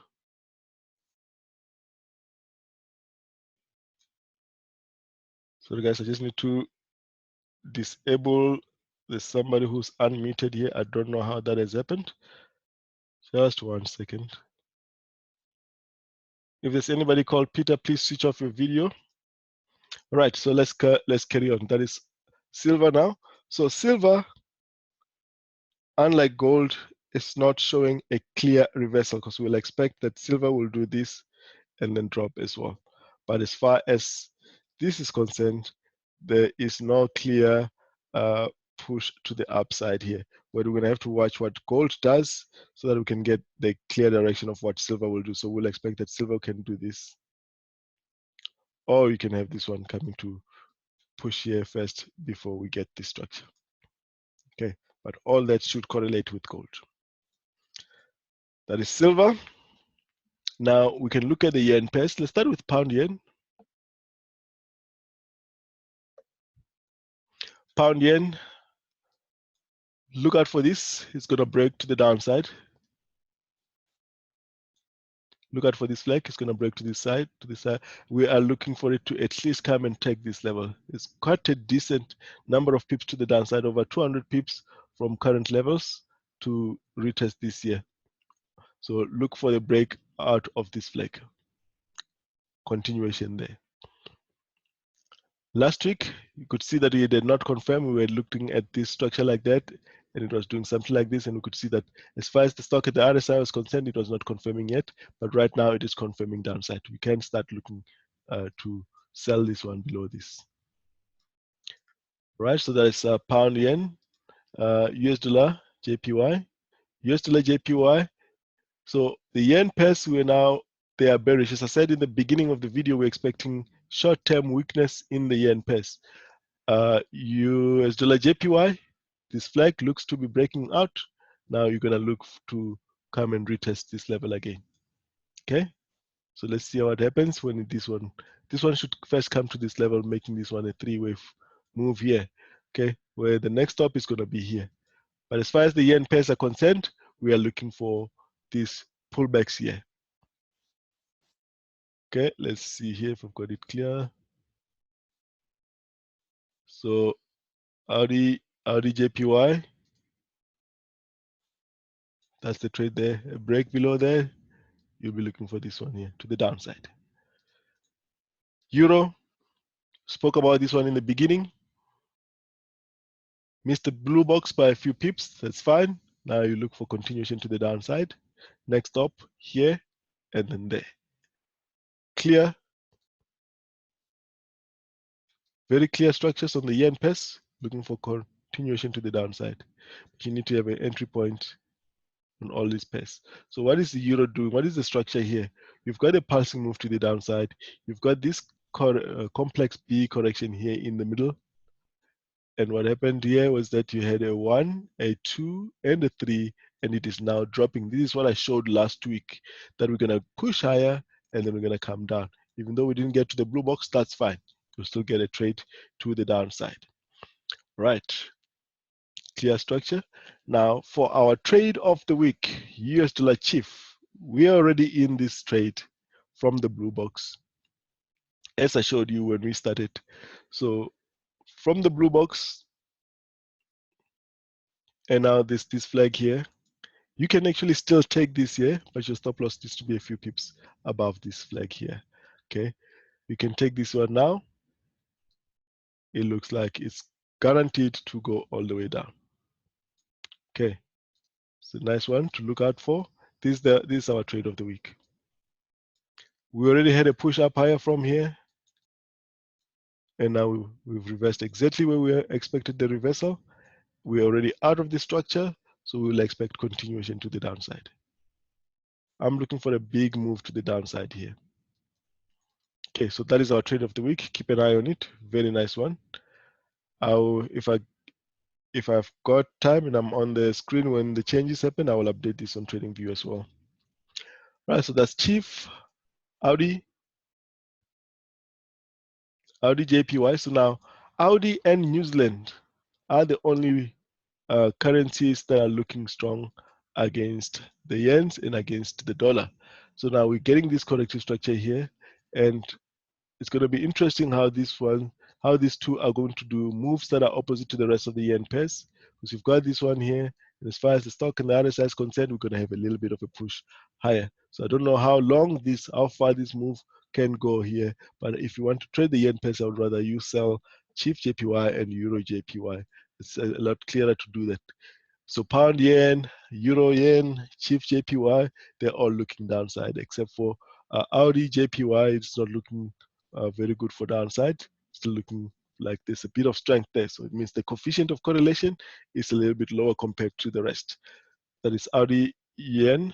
Sorry guys, I just need to disable. There's somebody who's unmuted here. I don't know how that has happened. Just 1 second. If there's anybody called Peter, please switch off your video. All right, so let's carry on. That is silver now. So silver, unlike gold, is not showing a clear reversal because we'll expect that silver will do this and then drop as well. But as far as this is concerned, there is no clear push to the upside here. But we're going to have to watch what gold does so that we can get the clear direction of what silver will do. So we'll expect that silver can do this. Or you can have this one coming to push here first before we get this structure. Okay, but all that should correlate with gold. That is silver. Now we can look at the yen pairs. Let's start with pound yen. Pound yen, look out for this. It's going to break to the downside. Look out for this flag. It's going to break to this side, We are looking for it to at least come and take this level. It's quite a decent number of pips to the downside, over 200 pips from current levels to retest this year. So look for the break out of this flag. Continuation there. Last week, you could see that we did not confirm. We were looking at this structure like that, and it was doing something like this, and we could see that as far as the stock at the RSI was concerned, it was not confirming yet, but right now it is confirming downside. We can start looking to sell this one below this. Right, so that is pound yen, US dollar, JPY, US dollar, JPY. So the yen pairs, they are bearish. As I said in the beginning of the video, we're expecting short-term weakness in the yen pairs. US dollar JPY, this flag looks to be breaking out. Now you're going to look to come and retest this level again. Okay, so let's see what happens when this one should first come to this level, making this one a three-wave move here. Okay, where the next stop is going to be here. But as far as the yen pairs are concerned, we are looking for these pullbacks here. Okay, let's see here if I've got it clear. So AUD JPY, that's the trade there. A break below there, you'll be looking for this one here to the downside. Euro, spoke about this one in the beginning. Missed the blue box by a few pips, that's fine. Now you look for continuation to the downside. Next up here and then there. Clear. Very clear structures on the yen pairs, looking for continuation to the downside. But you need to have an entry point on all these pairs. So what is the euro doing? What is the structure here? You've got a pulsing move to the downside. You've got this complex B correction here in the middle. And what happened here was that you had a 1, a 2, and a 3, and it is now dropping. This is what I showed last week, that we're going to push higher and then we're going to come down. Even though we didn't get to the blue box, that's fine. You'll still get a trade to the downside. Right. Clear structure. Now, for our trade of the week, US dollar chief, we are already in this trade from the blue box, as I showed you when we started. So from the blue box, and now this flag here, you can actually still take this here, but your stop loss needs to be a few pips above this flag here. Okay, you can take this one now. It looks like it's guaranteed to go all the way down. Okay, it's a nice one to look out for. This is our trade of the week. We already had a push up higher from here, and now we've reversed exactly where we expected the reversal. We're already out of the structure, so we will expect continuation to the downside. I'm looking for a big move to the downside here. Okay, so that is our trade of the week. Keep an eye on it. Very nice one. If I've got time and I'm on the screen when the changes happen, I will update this on TradingView as well. Right, so that's Chief, Audi JPY. So now Audi and New Zealand are the only currencies that are looking strong against the yens and against the dollar. So now we're getting this corrective structure here, and it's going to be interesting how these two are going to do moves that are opposite to the rest of the yen pairs. Because you've got this one here, and as far as the stock and the RSI is concerned, we're going to have a little bit of a push higher. So I don't know how far this move can go here. But if you want to trade the yen pairs, I would rather you sell CHFJPY and EURUSD. It's a lot clearer to do that. So pound yen, euro yen, CHFJPY, they're all looking downside except for Audi JPY. It's not looking very good for downside. Still looking like there's a bit of strength there. So it means the coefficient of correlation is a little bit lower compared to the rest. That is Audi yen,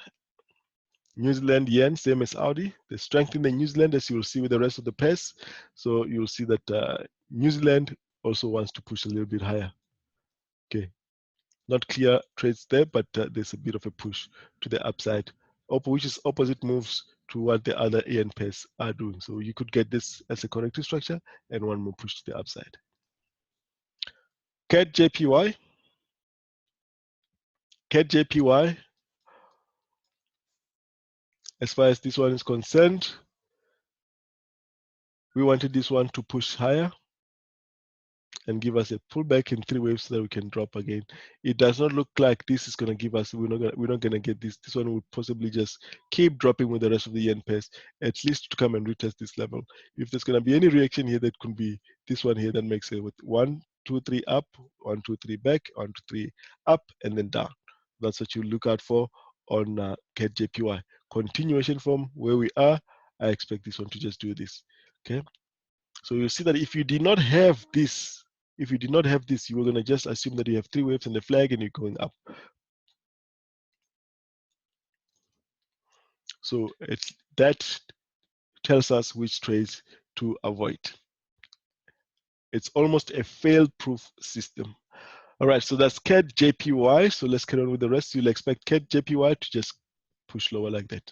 New Zealand yen, same as Audi. The strength in the New Zealand, as you'll see with the rest of the pairs. So you'll see that New Zealand also wants to push a little bit higher. Okay, not clear trades there, but there's a bit of a push to the upside, which is opposite moves to what the other yen pairs are doing. So you could get this as a corrective structure and one more push to the upside. CAD JPY. CAD JPY, as far as this one is concerned, we wanted this one to push higher and give us a pullback in 3 waves so that we can drop again. It does not look like this is going to give us, we're not going to get this. This one would possibly just keep dropping with the rest of the yen pairs, at least to come and retest this level. If there's going to be any reaction here, that could be this one here that makes it with 1, 2, 3 up, 1, 2, 3 back, 1, 2, 3 up, and then down. That's what you look out for on CAD JPY. Continuation from where we are, I expect this one to just do this. Okay. So you see that if you did not have this, you were going to just assume that you have 3 waves and the flag and you're going up. So that tells us which trades to avoid. It's almost a fail-proof system. All right, so that's CAD JPY. So let's carry on with the rest. You'll expect CAD JPY to just push lower like that.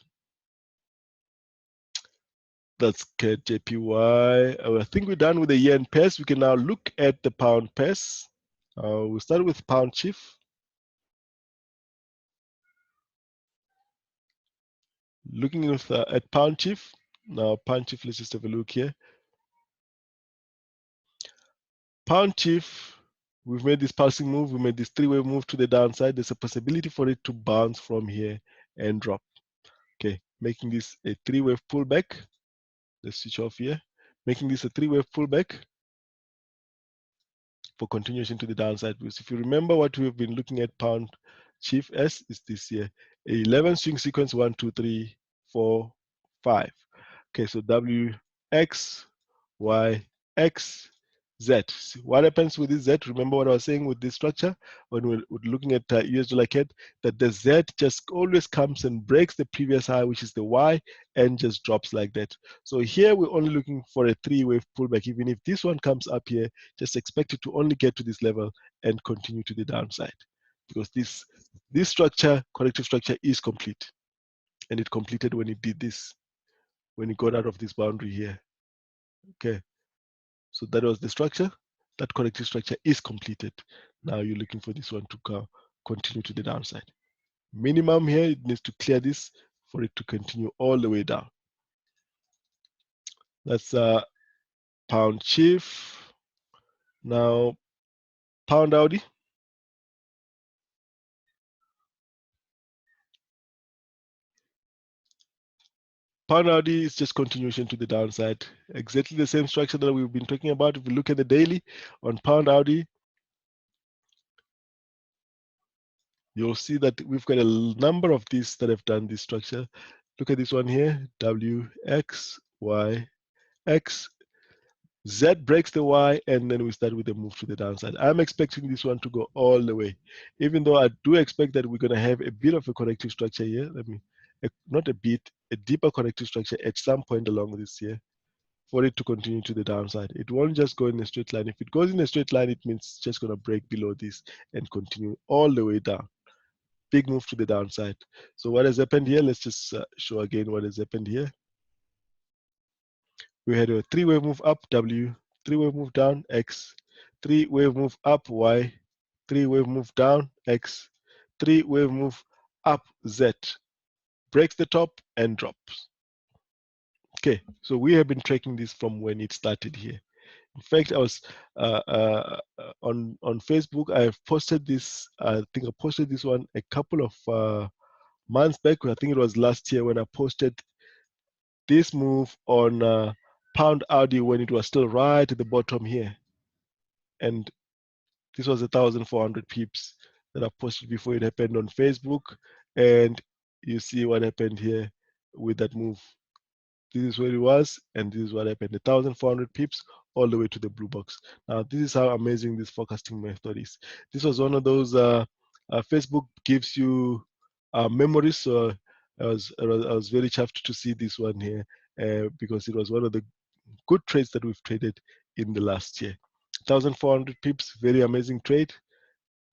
That's CAD JPY. I think we're done with the yen pairs. We can now look at the pound pairs. We'll start with pound chief. Looking at pound chief. Now pound chief, let's just have a look here. Pound chief, we've made this pulsing move. We made this 3-wave move to the downside. There's a possibility for it to bounce from here and drop. Okay, making this a 3-wave pullback. Let's switch off here. Making this a 3-wave pullback for continuation to the downside. Because if you remember what we've been looking at pound chief as is this here, a 11 swing sequence, 1, 2, 3, 4, 5. Okay, so W, X, Y, X, Z. What happens with this Z? Remember what I was saying with this structure when we're looking at US dollar CAD, that the Z just always comes and breaks the previous high, which is the Y, and just drops like that. So here we're only looking for a 3-wave pullback. Even if this one comes up here, just expect it to only get to this level and continue to the downside, because this structure, corrective structure, is complete, and it completed when it did this, when it got out of this boundary here. Okay. So that was the structure. That corrective structure is completed. Now you're looking for this one to continue to the downside. Minimum here, it needs to clear this for it to continue all the way down. That's pound CHF. Now pound Audi. Pound Audi is just continuation to the downside. Exactly the same structure that we've been talking about. If we look at the daily on pound Audi, you'll see that we've got a number of these that have done this structure. Look at this one here, W, X, Y, X, Z breaks the Y, and then we start with a move to the downside. I'm expecting this one to go all the way, even though I do expect that we're going to have a bit of a corrective structure here. Not a bit, a deeper corrective structure at some point along this year for it to continue to the downside. It won't just go in a straight line. If it goes in a straight line, it means it's just going to break below this and continue all the way down. Big move to the downside. So what has happened here? Let's just show again what has happened here. We had a 3-wave move up, W, 3-wave move down, X, 3-wave move up, Y, 3-wave move down, X, 3-wave move up, Z, breaks the top and drops. Okay, so we have been tracking this from when it started here. In fact, I was on Facebook. I have posted this. I think I posted this one a couple of months back. I think it was last year when I posted this move on pound Audi when it was still right at the bottom here, and this was 1,400 pips that I posted before it happened on Facebook, and you see what happened here with that move. This is where it was, and this is what happened: 1,400 pips all the way to the blue box. Now, this is how amazing this forecasting method is. This was one of those Facebook gives you memories. So I was very chuffed to see this one here because it was one of the good trades that we've traded in the last year. 1,400 pips, very amazing trade.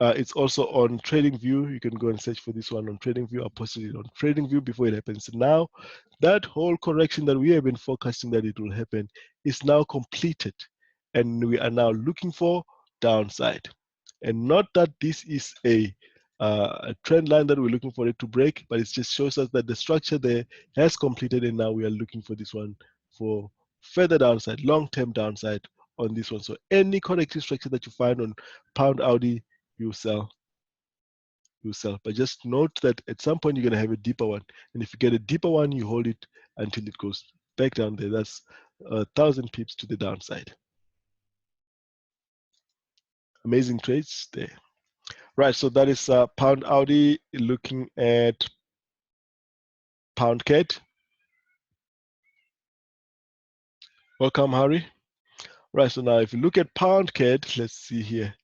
It's also on TradingView. You can go and search for this one on TradingView. I posted it on TradingView before it happens. Now, that whole correction that we have been forecasting that it will happen is now completed, and we are now looking for downside. And not that this is a trend line that we're looking for it to break, but it just shows us that the structure there has completed, and now we are looking for this one for further downside, long-term downside on this one. So any corrective structure that you find on pound Audi, you sell. But just note that at some point you're going to have a deeper one, and if you get a deeper one, you hold it until it goes back down there. That's 1,000 pips to the downside. Amazing trades there. Right, so that is pound Audi. Looking at pound CAD. Welcome, Harry. Right, so now if you look at pound CAD, let's see here.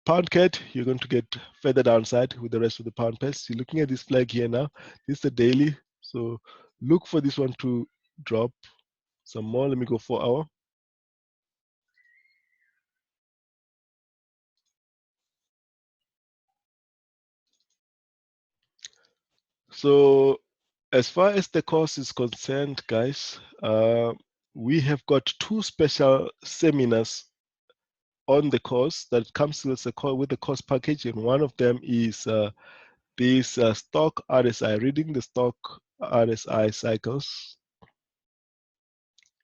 Pound CAD, you're going to get further downside with the rest of the pound pairs. You're looking at this flag here now. This is the daily. So look for this one to drop some more. Let me go 4 hour. So as far as the course is concerned, guys, we have got 2 special seminars on the course that comes with the course package, and one of them is this stock RSI, reading the stock RSI cycles,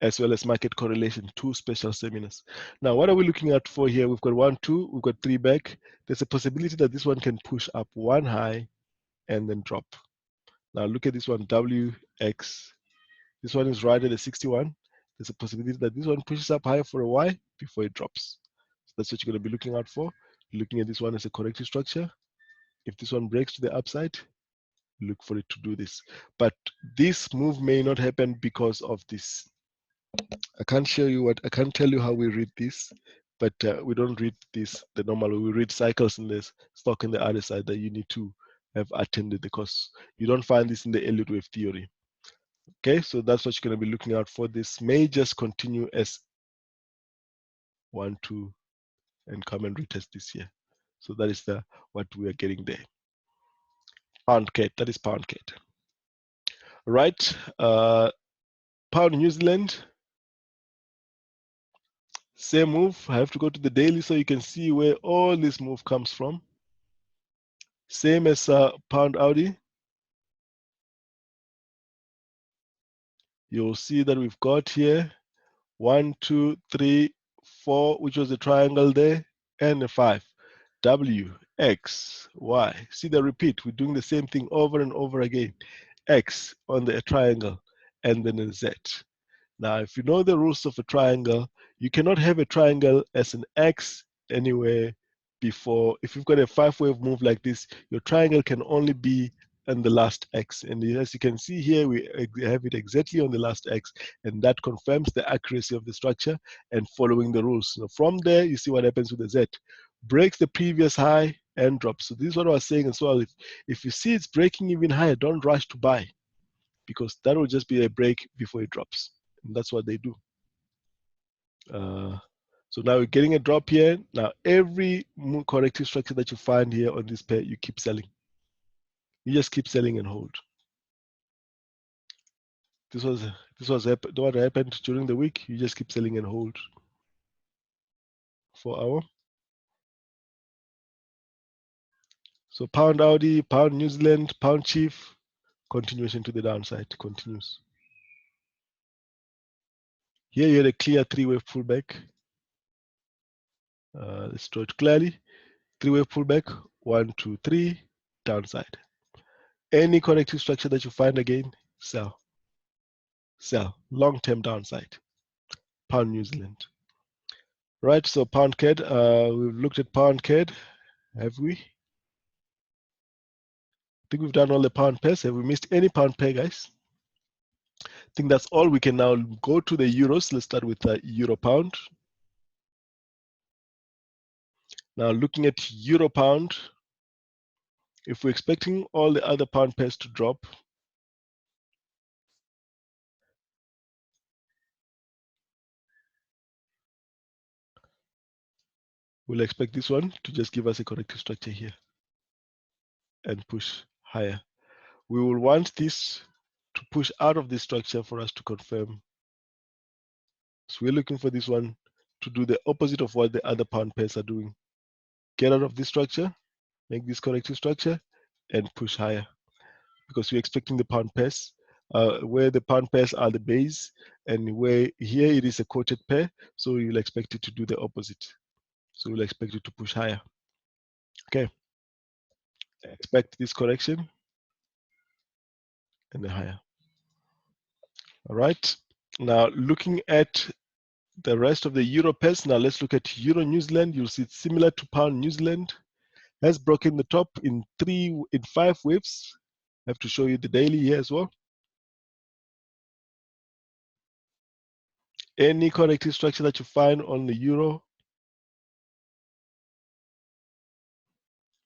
as well as market correlation, 2 special seminars. Now, what are we looking at for here? We've got 1, 2, we've got 3 back. There's a possibility that this one can push up 1 high and then drop. Now look at this one, WX. This one is right at the 61. There's a possibility that this one pushes up higher for a while before it drops. So that's what you're going to be looking out for. You're looking at this one as a corrective structure. If this one breaks to the upside, look for it to do this. But this move may not happen because of this I can't tell you how we read this, but we don't read this the normal way. We read cycles in this stock in the other side that you need to have attended the course. You don't find this in the Elliott Wave theory. Okay, so that's what you're going to be looking out for. This may just continue as 1, 2, and come and retest this here. So that is what we are getting there. Pound CAD, that is pound CAD. Right, pound New Zealand, same move. I have to go to the daily so you can see where all this move comes from. Same as pound Audi. You'll see that we've got here 1, 2, 3, 4, which was a triangle there, and a 5. W, X, Y. See the repeat. We're doing the same thing over and over again. X on the triangle, and then a Z. Now, if you know the rules of a triangle, you cannot have a triangle as an X anywhere before. If you've got a 5-wave move like this, your triangle can only be on the last X. And as you can see here, we have it exactly on the last X, and that confirms the accuracy of the structure and following the rules. So from there, you see what happens with the Z. Breaks the previous high and drops. So this is what I was saying as well. If you see it's breaking even higher, don't rush to buy, because that will just be a break before it drops. And that's what they do. So now we're getting a drop here. Now every corrective structure that you find here on this pair, you keep selling. You just keep selling and hold. This was what happened during the week. You just keep selling and hold for hour. So pound Audi, pound New Zealand, pound Chief, continuation to the downside continues. Here you had a clear 3-wave pullback. Let's draw it clearly. 3-wave pullback, 1, 2, 3, downside. Any corrective structure that you find again, sell. Sell. Long-term downside. Pound New Zealand. Right, so pound CAD. We've looked at pound CAD. Have we? I think we've done all the pound pairs. Have we missed any pound pair, guys? I think that's all. We can now go to the euros. Let's start with euro pound. Now looking at euro pound, if we're expecting all the other pound pairs to drop, we'll expect this one to just give us a corrective structure here and push higher. We will want this to push out of this structure for us to confirm. So we're looking for this one to do the opposite of what the other pound pairs are doing. Get out of this structure, make this corrective structure, and push higher. Because we're expecting the pound pairs, where the pound pairs are the base, and where here it is a quoted pair, so you'll expect it to do the opposite. So we'll expect it to push higher. Okay. Expect this correction and then higher. All right. Now looking at the rest of the euro pairs, now let's look at euro New Zealand. You'll see it's similar to pound New Zealand. Has broken the top in 5 waves. I have to show you the daily here as well. Any corrective structure that you find on the euro,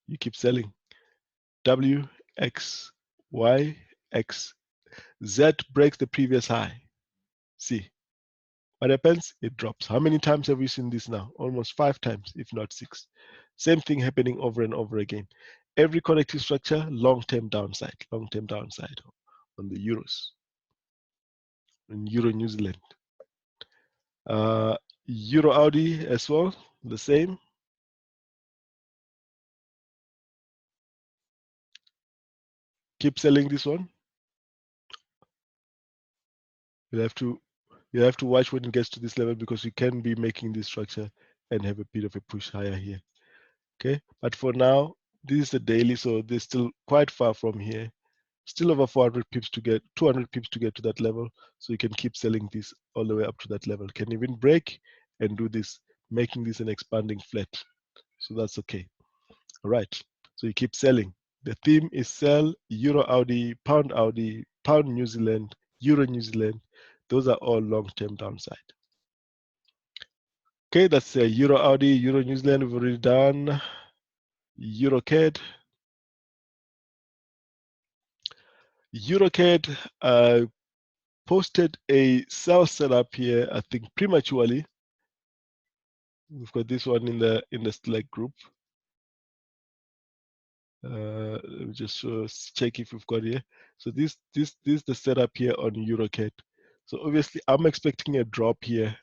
you keep selling. W, X, Y, X. Z breaks the previous high. See. What happens? It drops. How many times have we seen this now? Almost 5 times, if not 6. Same thing happening over and over again. Every corrective structure, long-term downside on the euros. In euro New Zealand. Euro Audi as well, the same. Keep selling this one. You have to watch when it gets to this level, because you can be making this structure and have a bit of a push higher here. Okay, but for now, this is the daily, so they're still quite far from here. Still over 400 pips to get, 200 pips to get to that level. So you can keep selling this all the way up to that level. Can even break and do this, making this an expanding flat. So that's okay. All right. So you keep selling. The theme is sell Euro Audi, Pound New Zealand, Euro New Zealand, Those are all long-term downside. Okay, that's Euro Audi, Euro New Zealand, we've already done. EURUSD. EURUSD posted a sell setup here, I think prematurely. We've got this one in the select group. Let me just check if we've got here. So this is the setup here on EURUSD. So obviously I'm expecting a drop here,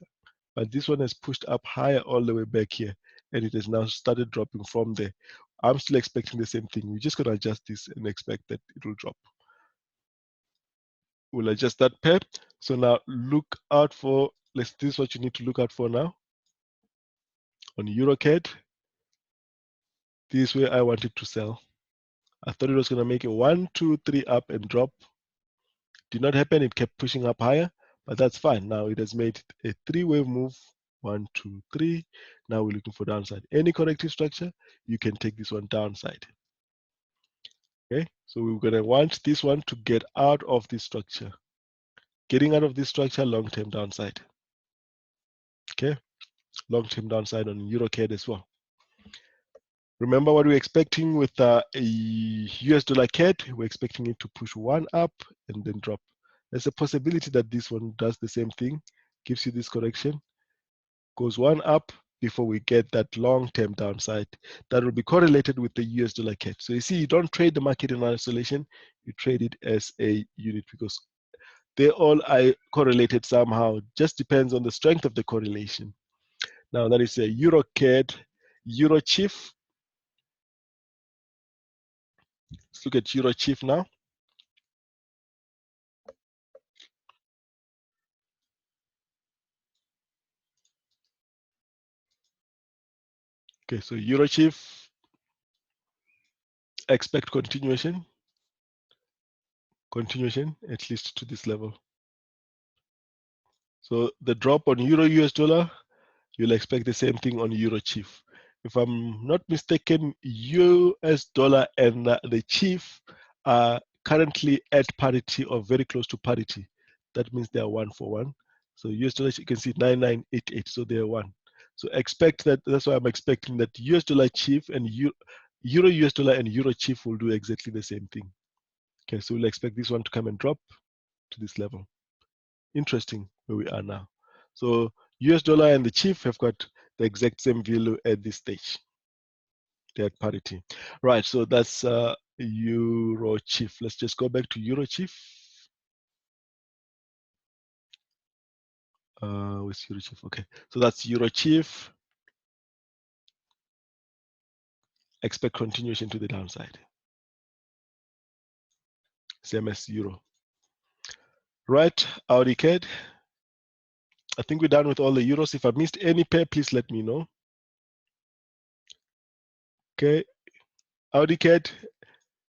but this one has pushed up higher all the way back here, and it has now started dropping from there. I'm still expecting the same thing. We're just gonna adjust this and expect that it will drop. We'll adjust that pair. So now look out for, this is what you need to look out for now. On EURUSD, this is where I wanted to sell. I thought it was gonna make a 1, 2, 3 up and drop. Did not happen, it kept pushing up higher, but that's fine. Now it has made a 3-wave move, 1, 2, 3. Now we're looking for downside. Any corrective structure, you can take this one downside. Okay, so we're gonna want this one to get out of this structure. Getting out of this structure, long-term downside. Okay, long-term downside on EURUSD as well. Remember what we're expecting with a US dollar CAD, we're expecting it to push one up and then drop. There's a possibility that this one does the same thing, gives you this correction, goes one up before we get that long-term downside that will be correlated with the US dollar CAD. So you see, you don't trade the market in isolation, you trade it as a unit because they all are correlated somehow, just depends on the strength of the correlation. Now that is a EURUSD, EURUSDCHF. Let's look at EURUSDCHF now. Okay, so EURUSDCHF, expect continuation at least to this level. So the drop on Euro US dollar, you'll expect the same thing on EURUSDCHF. If I'm not mistaken, US dollar and the CHF are currently at parity or very close to parity. That means they are 1 for 1. So US dollar, you can see 9988, so they are 1. So expect that, that's why I'm expecting that US dollar CHF and Euro US dollar and EURUSDCHF will do exactly the same thing. Okay, so we'll expect this one to come and drop to this level. Interesting where we are now. So US dollar and the CHF have got the exact same value at this stage. They're at parity. Right, so that's EURUSDCHF. Let's just go back to EURUSDCHF. Where's EURUSDCHF? Okay, so that's EURUSDCHF. Expect continuation to the downside. Same as Euro. Right, AUDUSD. I think we're done with all the euros. If I missed any pair, please let me know. Okay, AUDUSD.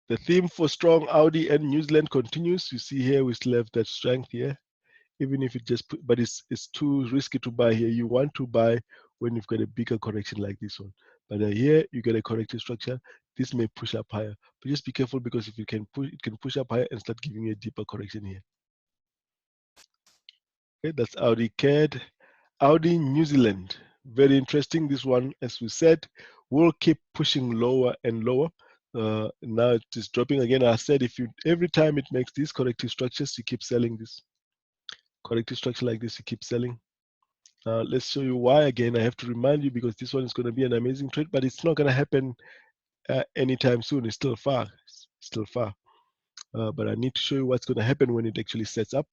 The theme for strong Audi and New Zealand continues. You see here, we still have that strength here, even if it just, but it's too risky to buy here. You want to buy when you've got a bigger correction like this one. But here, you get a corrective structure. This may push up higher, but just be careful because if you can push, it can push up higher and start giving you a deeper correction here. Okay, that's AUDUSD. Audi New Zealand, very interesting. This one, as we said, will keep pushing lower and lower. Now it is dropping again. I said if you every time it makes these corrective structures, you keep selling this. Corrective structure like this, you keep selling. Let's show you why again. I have to remind you because this one is going to be an amazing trade, but it's not going to happen anytime soon. It's still far. It's still far. But I need to show you what's going to happen when it actually sets up.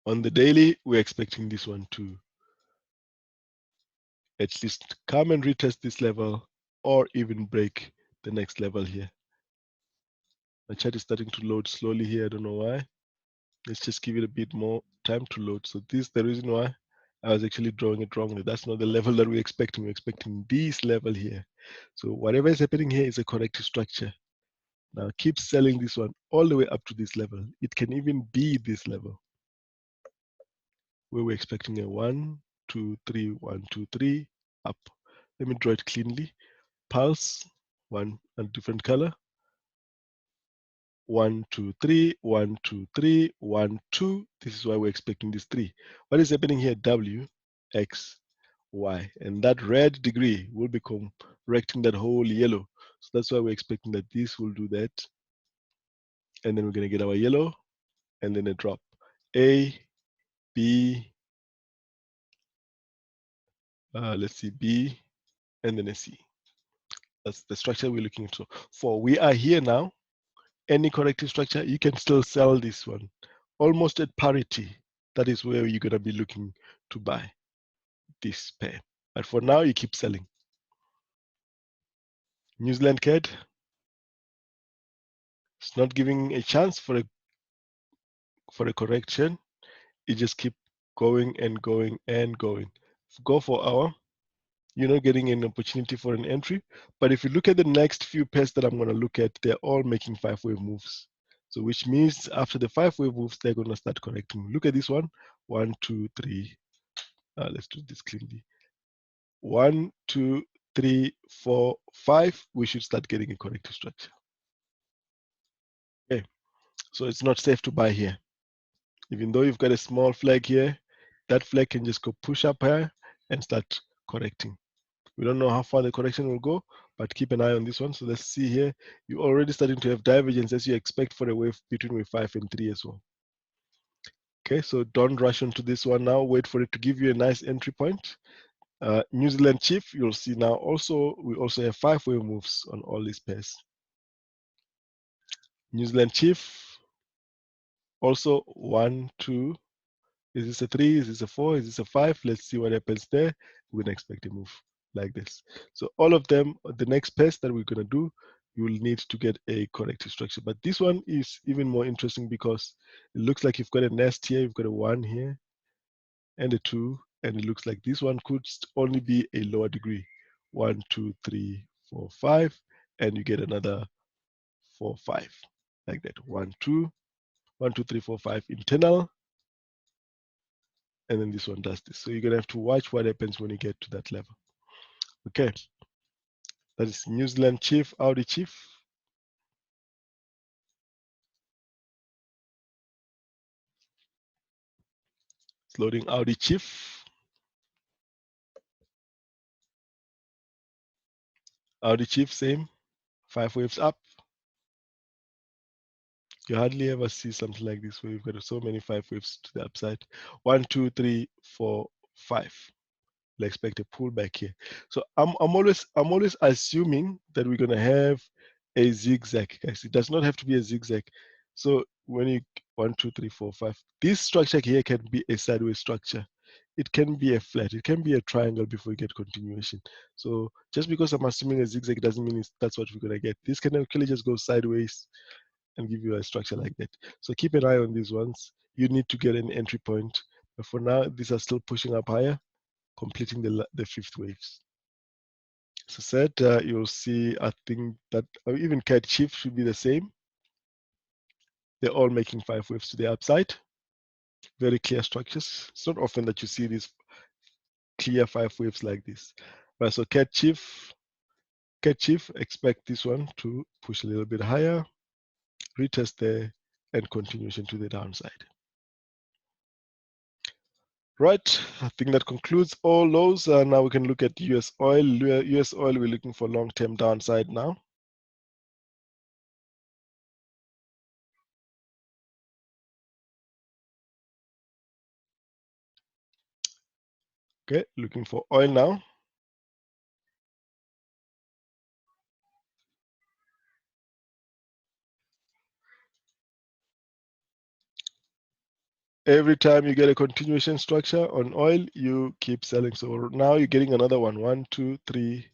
On the daily, we're expecting this one to at least come and retest this level or even break the next level here. My chart is starting to load slowly here. I don't know why. Let's just give it a bit more time to load. So this is the reason why I was actually drawing it wrongly. That's not the level that we're expecting. We're expecting this level here. So whatever is happening here is a corrective structure. Now keep selling this one all the way up to this level. It can even be this level where we're expecting a 1, 2, 3, 1, 2, 3 up. Let me draw it cleanly. pulse, one a different color. 1, 2, 3, 1, 2, 3, 1, 2. This is why we're expecting this 3. What is happening here? W, X, Y. And that red degree will be correcting that whole yellow. So that's why we're expecting that this will do that. And then we're going to get our yellow and then a drop. A, B, let's see, B, and then a C. That's the structure we're looking for. We are here now. Any corrective structure, you can still sell this one. Almost at parity. That is where you're going to be looking to buy this pair. But for now, you keep selling. New Zealand CAD, it's not giving a chance for a correction. You just keep going and going and going. Go for hour. You're not getting an opportunity for an entry. But if you look at the next few pairs that I'm going to look at, they're all making 5-wave moves. So which means after the 5-wave moves, they're going to start correcting. Look at this one. 1, 2, 3. Let's do this cleanly. 1, 2, 3, 4, 5. We should start getting a corrective structure. Okay. So it's not safe to buy here. Even though you've got a small flag here, that flag can just go push up here and start correcting. We don't know how far the correction will go, but keep an eye on this one. So let's see here. You're already starting to have divergence as you expect for a wave between wave 5 and 3 as well. Okay, so don't rush into this one now. Wait for it to give you a nice entry point. New Zealand CHF, you'll see now also, we also have 5-wave moves on all these pairs. New Zealand CHF, also 1, 2. Is this a 3? Is this a 4? Is this a 5? Let's see what happens there. We're going to expect a move like this. So all of them, the next pass that we're going to do, you will need to get a corrective structure. But this one is even more interesting because it looks like you've got a nest here, you've got a 1 here, and a 2, and it looks like this one could only be a lower degree. 1, 2, 3, 4, 5, and you get another 4, 5, like that. 1, 2, 1, 2, 3, 4, 5 internal, and then this one does this. So you're gonna have to watch what happens when you get to that level. Okay, that is New Zealand CHF, Audi CHF. It's loading Audi CHF. Audi CHF, same, 5 waves up. You hardly ever see something like this where you've got so many 5 waves to the upside. 1, 2, 3, 4, 5. We'll expect a pullback here. So I'm always assuming that we're gonna have a zigzag, guys. It does not have to be a zigzag. So when you 1, 2, 3, 4, 5, this structure here can be a sideways structure. It can be a flat. It can be a triangle before you get continuation. So just because I'm assuming a zigzag doesn't mean that's what we're gonna get. This can actually just go sideways and give you a structure like that. So keep an eye on these ones. You need to get an entry point. But for now, these are still pushing up higher, completing the 5th waves. As I said, you'll see, I think that even CAD CHF should be the same. They're all making 5 waves to the upside. Very clear structures. It's not often that you see these clear 5 waves like this. Right, so CAD CHF, expect this one to push a little bit higher, retest there, and continuation to the downside. Right, I think that concludes all those. Now we can look at US oil. US oil, we're looking for long-term downside now. Okay, looking for oil now. Every time you get a continuation structure on oil, you keep selling. So now you're getting another one. 1, 2, 3.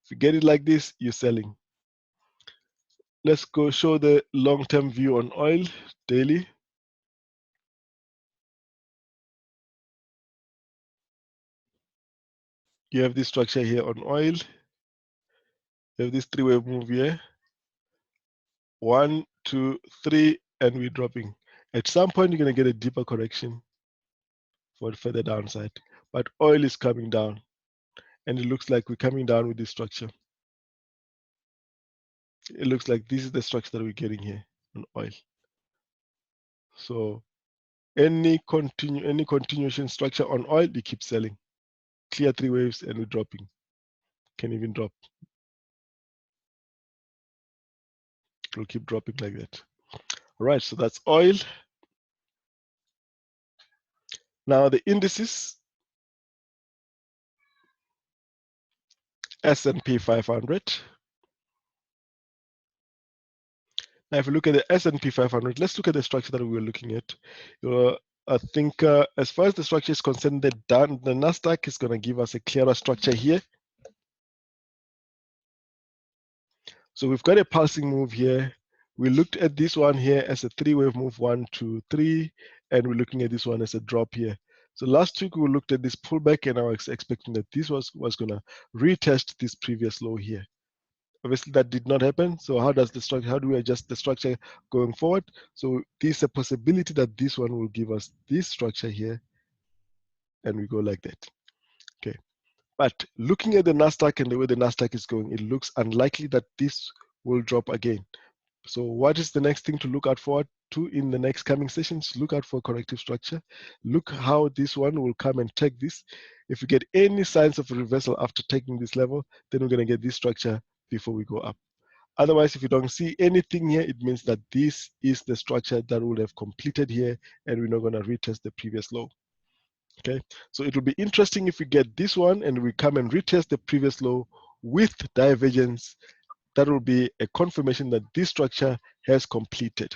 If you get it like this, you're selling. Let's go show the long-term view on oil daily. You have this structure here on oil. You have this 3-wave move here. 1, 2, 3, and we're dropping. At some point, you're going to get a deeper correction for further downside. But oil is coming down, and it looks like we're coming down with this structure. it looks like this is the structure that we're getting here on oil. So any continuation structure on oil, you keep selling. Clear 3 waves and we're dropping. Can even drop. It will keep dropping like that. All right, so that's oil. Now the indices, S&P 500. Now, if you look at the S&P 500, let's look at the structure that we were looking at. I think as far as the structure is concerned, the Nasdaq is going to give us a clearer structure here. So we've got a pulsing move here. We looked at this one here as a 3-wave move, 1, 2, 3, and we're looking at this one as a drop here. So last week we looked at this pullback, and I was expecting that this was going to retest this previous low here. Obviously, that did not happen. So how does the structure? How do we adjust the structure going forward? So there's a possibility that this one will give us this structure here, and we go like that. Okay. But looking at the Nasdaq and the way the Nasdaq is going, it looks unlikely that this will drop again. So what is the next thing to look out for to in the next coming sessions? Look out for corrective structure. Look how this one will come and take this. If we get any signs of reversal after taking this level, then we're going to get this structure before we go up. Otherwise, if you don't see anything here, it means that this is the structure that would have completed here, and we're not going to retest the previous low. Okay, so it will be interesting if we get this one and we come and retest the previous low with divergence. That will be a confirmation that this structure has completed.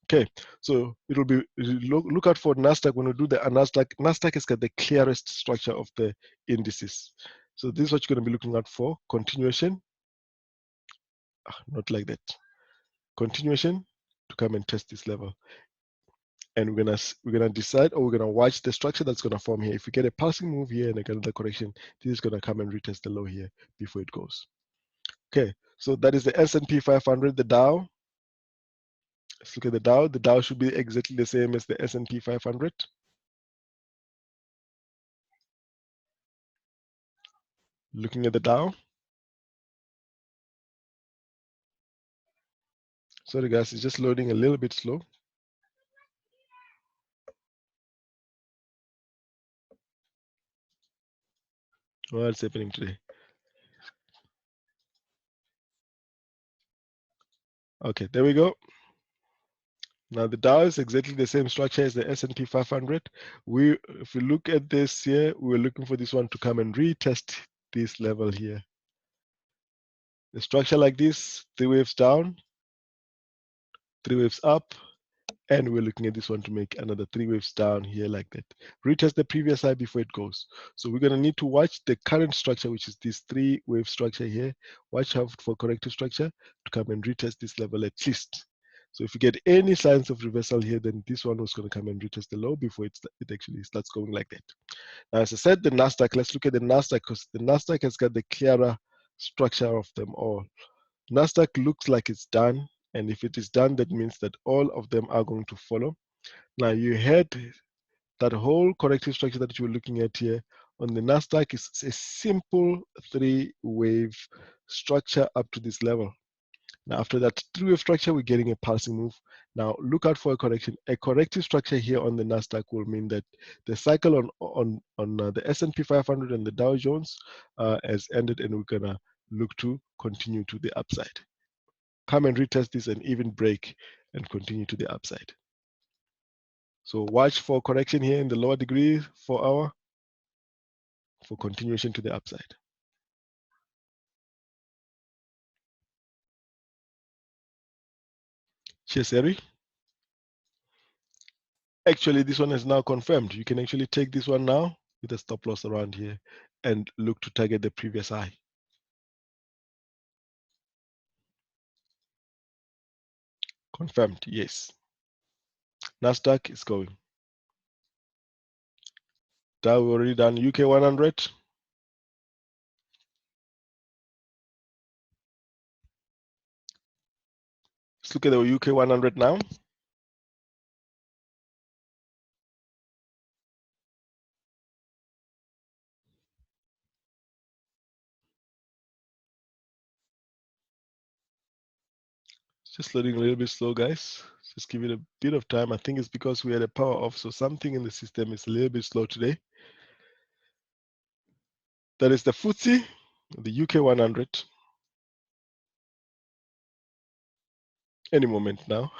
Okay, so it will be look out for Nasdaq when we do the Nasdaq. Nasdaq has got the clearest structure of the indices. So this is what you're going to be looking out for: continuation, not like that, continuation to come and test this level. And we're gonna decide, or we're gonna watch the structure that's gonna form here. If we get a pulsing move here and another correction, this is gonna come and retest the low here before it goes. Okay, so that is the S&P 500, the Dow. Let's look at the Dow. The Dow should be exactly the same as the S&P 500. Looking at the Dow. Sorry guys, it's just loading a little bit slow. What's happening today? Okay, there we go. Now the Dow is exactly the same structure as the S&P 500. If we look at this here, we're looking for this one to come and retest this level here. The structure like this, 3 waves down, 3 waves up, and we're looking at this one to make another 3 waves down here like that. Retest the previous high before it goes. So we're going to need to watch the current structure, which is this 3-wave structure here. Watch out for corrective structure to come and retest this level at least. So if you get any signs of reversal here, then this one was going to come and retest the low before it actually starts going like that. Now, as I said, the Nasdaq, let's look at the Nasdaq, because the Nasdaq has got the clearer structure of them all. Nasdaq looks like it's done, and if it is done, that means that all of them are going to follow. Now you had that whole corrective structure that you were looking at here on the Nasdaq is a simple 3-wave structure up to this level. Now after that 3-wave structure, we're getting a pulsing move. Now look out for a correction. A corrective structure here on the Nasdaq will mean that the cycle on the S&P 500 and the Dow Jones has ended, and we're gonna look to continue to the upside. Come and retest this and even break and continue to the upside. So watch for correction here in the lower degree for continuation to the upside. Cheers, Eri. Actually, this one is now confirmed. You can actually take this one now with a stop loss around here and look to target the previous high. Confirmed, yes. Nasdaq is going. Dow already done. UK 100. Let's look at the UK 100 now. Just loading a little bit slow, guys. Just give it a bit of time. I think it's because we had a power off, so something in the system is a little bit slow today. That is the FTSE, the UK 100. Any moment now.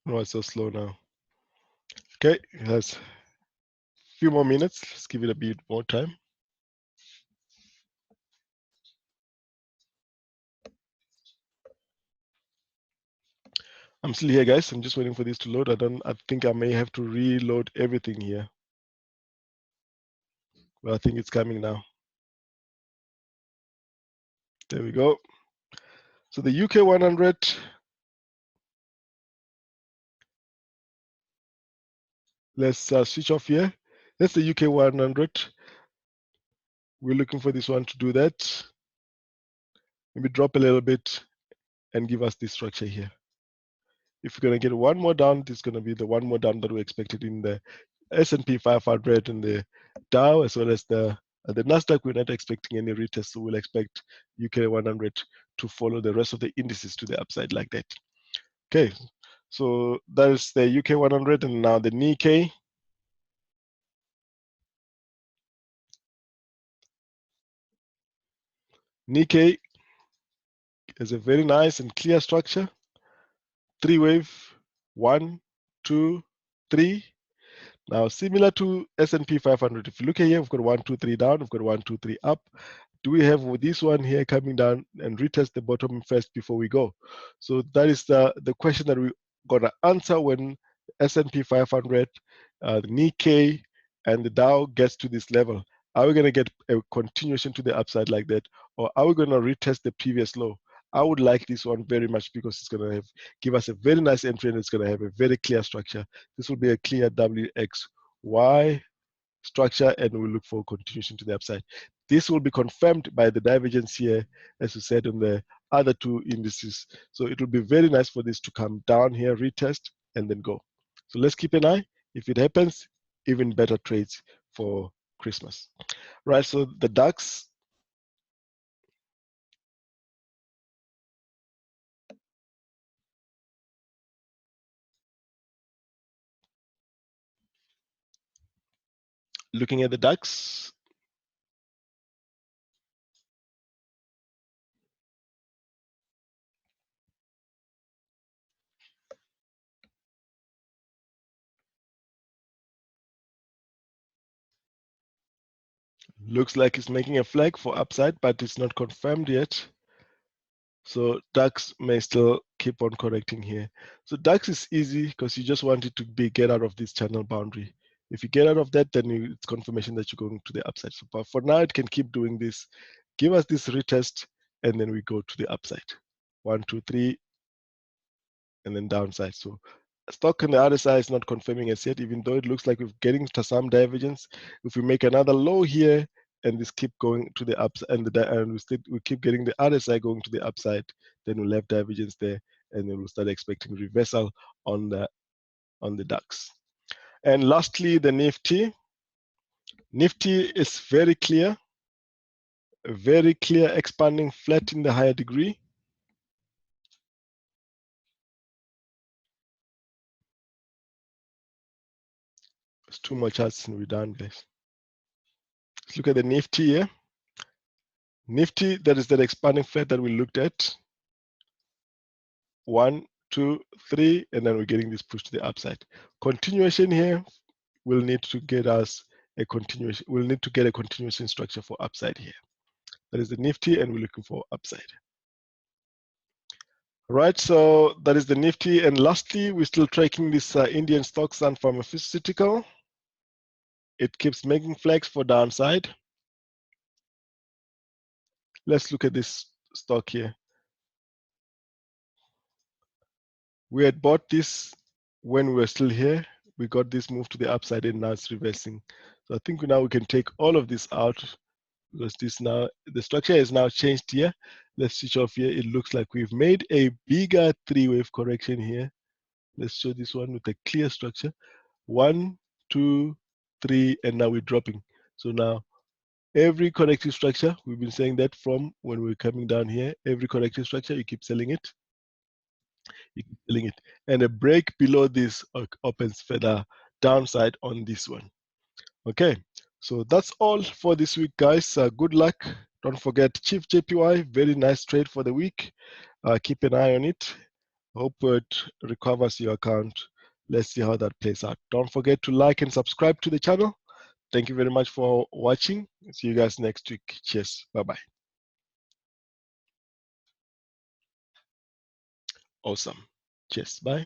Why it's so slow now? Okay, it has a few more minutes. Let's give it a bit more time. I'm still here, guys. I'm just waiting for this to load. I think I may have to reload everything here. Well, I think it's coming now. There we go. So the UK 100. Let's switch off here. That's the UK 100. We're looking for this one to do that. Maybe drop a little bit and give us this structure here. If we're going to get one more down, it's going to be the one more down that we expected in the S&P 500 and the Dow, as well as the Nasdaq. We're not expecting any retest, so we'll expect UK 100 to follow the rest of the indices to the upside like that. Okay, so that is the UK 100, and now the Nikkei. Nikkei is a very nice and clear structure. Three wave, 1, 2, 3. Now, similar to S&P 500, if you look at here, we've got 1, 2, 3 down, we've got 1, 2, 3 up. Do we have this one here coming down and retest the bottom first before we go? So that is the question that we're gonna answer when S&P 500, the Nikkei, and the Dow gets to this level. Are we gonna get a continuation to the upside like that, or are we gonna retest the previous low? I would like this one very much because it's gonna give us a very nice entry and it's gonna have a very clear structure. This will be a clear WXY structure, and we'll look for continuation to the upside. This will be confirmed by the divergence here, as we said on the other two indices. So it will be very nice for this to come down here, retest, and then go. So let's keep an eye. If it happens, even better trades for Christmas. Right, so the DAX. Looking at the DAX, looks like it's making a flag for upside, but it's not confirmed yet. So DAX may still keep on correcting here. So DAX is easy because you just want it to get out of this channel boundary. If you get out of that, then it's confirmation that you're going to the upside. So but for now, it can keep doing this. Give us this retest, and then we go to the upside. 1, 2, 3, and then downside. So stock on the other side is not confirming as yet, even though it looks like we're getting to some divergence. If we make another low here, and this keep going to the upside, and we keep getting the other side going to the upside, then we'll have divergence there, and then we'll start expecting reversal on the DAX. And lastly, the Nifty. Nifty is very clear, expanding flat in the higher degree. It's too much charts and we're done, guys. Let's look at the Nifty here. Nifty, that is that expanding flat that we looked at. 1, 2, 3, and then we're getting this push to the upside. Continuation here will need to get us a continuation. We'll need to get a continuation structure for upside here. That is the Nifty, and we're looking for upside. Right, so that is the Nifty. And lastly, we're still tracking this Indian stock, Sun Pharmaceutical. It keeps making flags for downside. Let's look at this stock here. We had bought this when we were still here. We got this move to the upside and now it's reversing. So I think now we can take all of this out because this now, the structure is now changed here. Let's switch off here. It looks like we've made a bigger three-wave correction here. Let's show this one with a clear structure. 1, 2, 3, and now we're dropping. So now every corrective structure, we've been saying that from when we're coming down here, every corrective structure, you keep selling it. You keep selling it. And a break below this opens further downside on this one. Okay, so that's all for this week, guys. Good luck. Don't forget CHFJPY, very nice trade for the week. Keep an eye on it. Hope it recovers your account. Let's see how that plays out. Don't forget to like and subscribe to the channel. Thank you very much for watching. See you guys next week. Cheers. Bye-bye. Awesome. Cheers. Bye.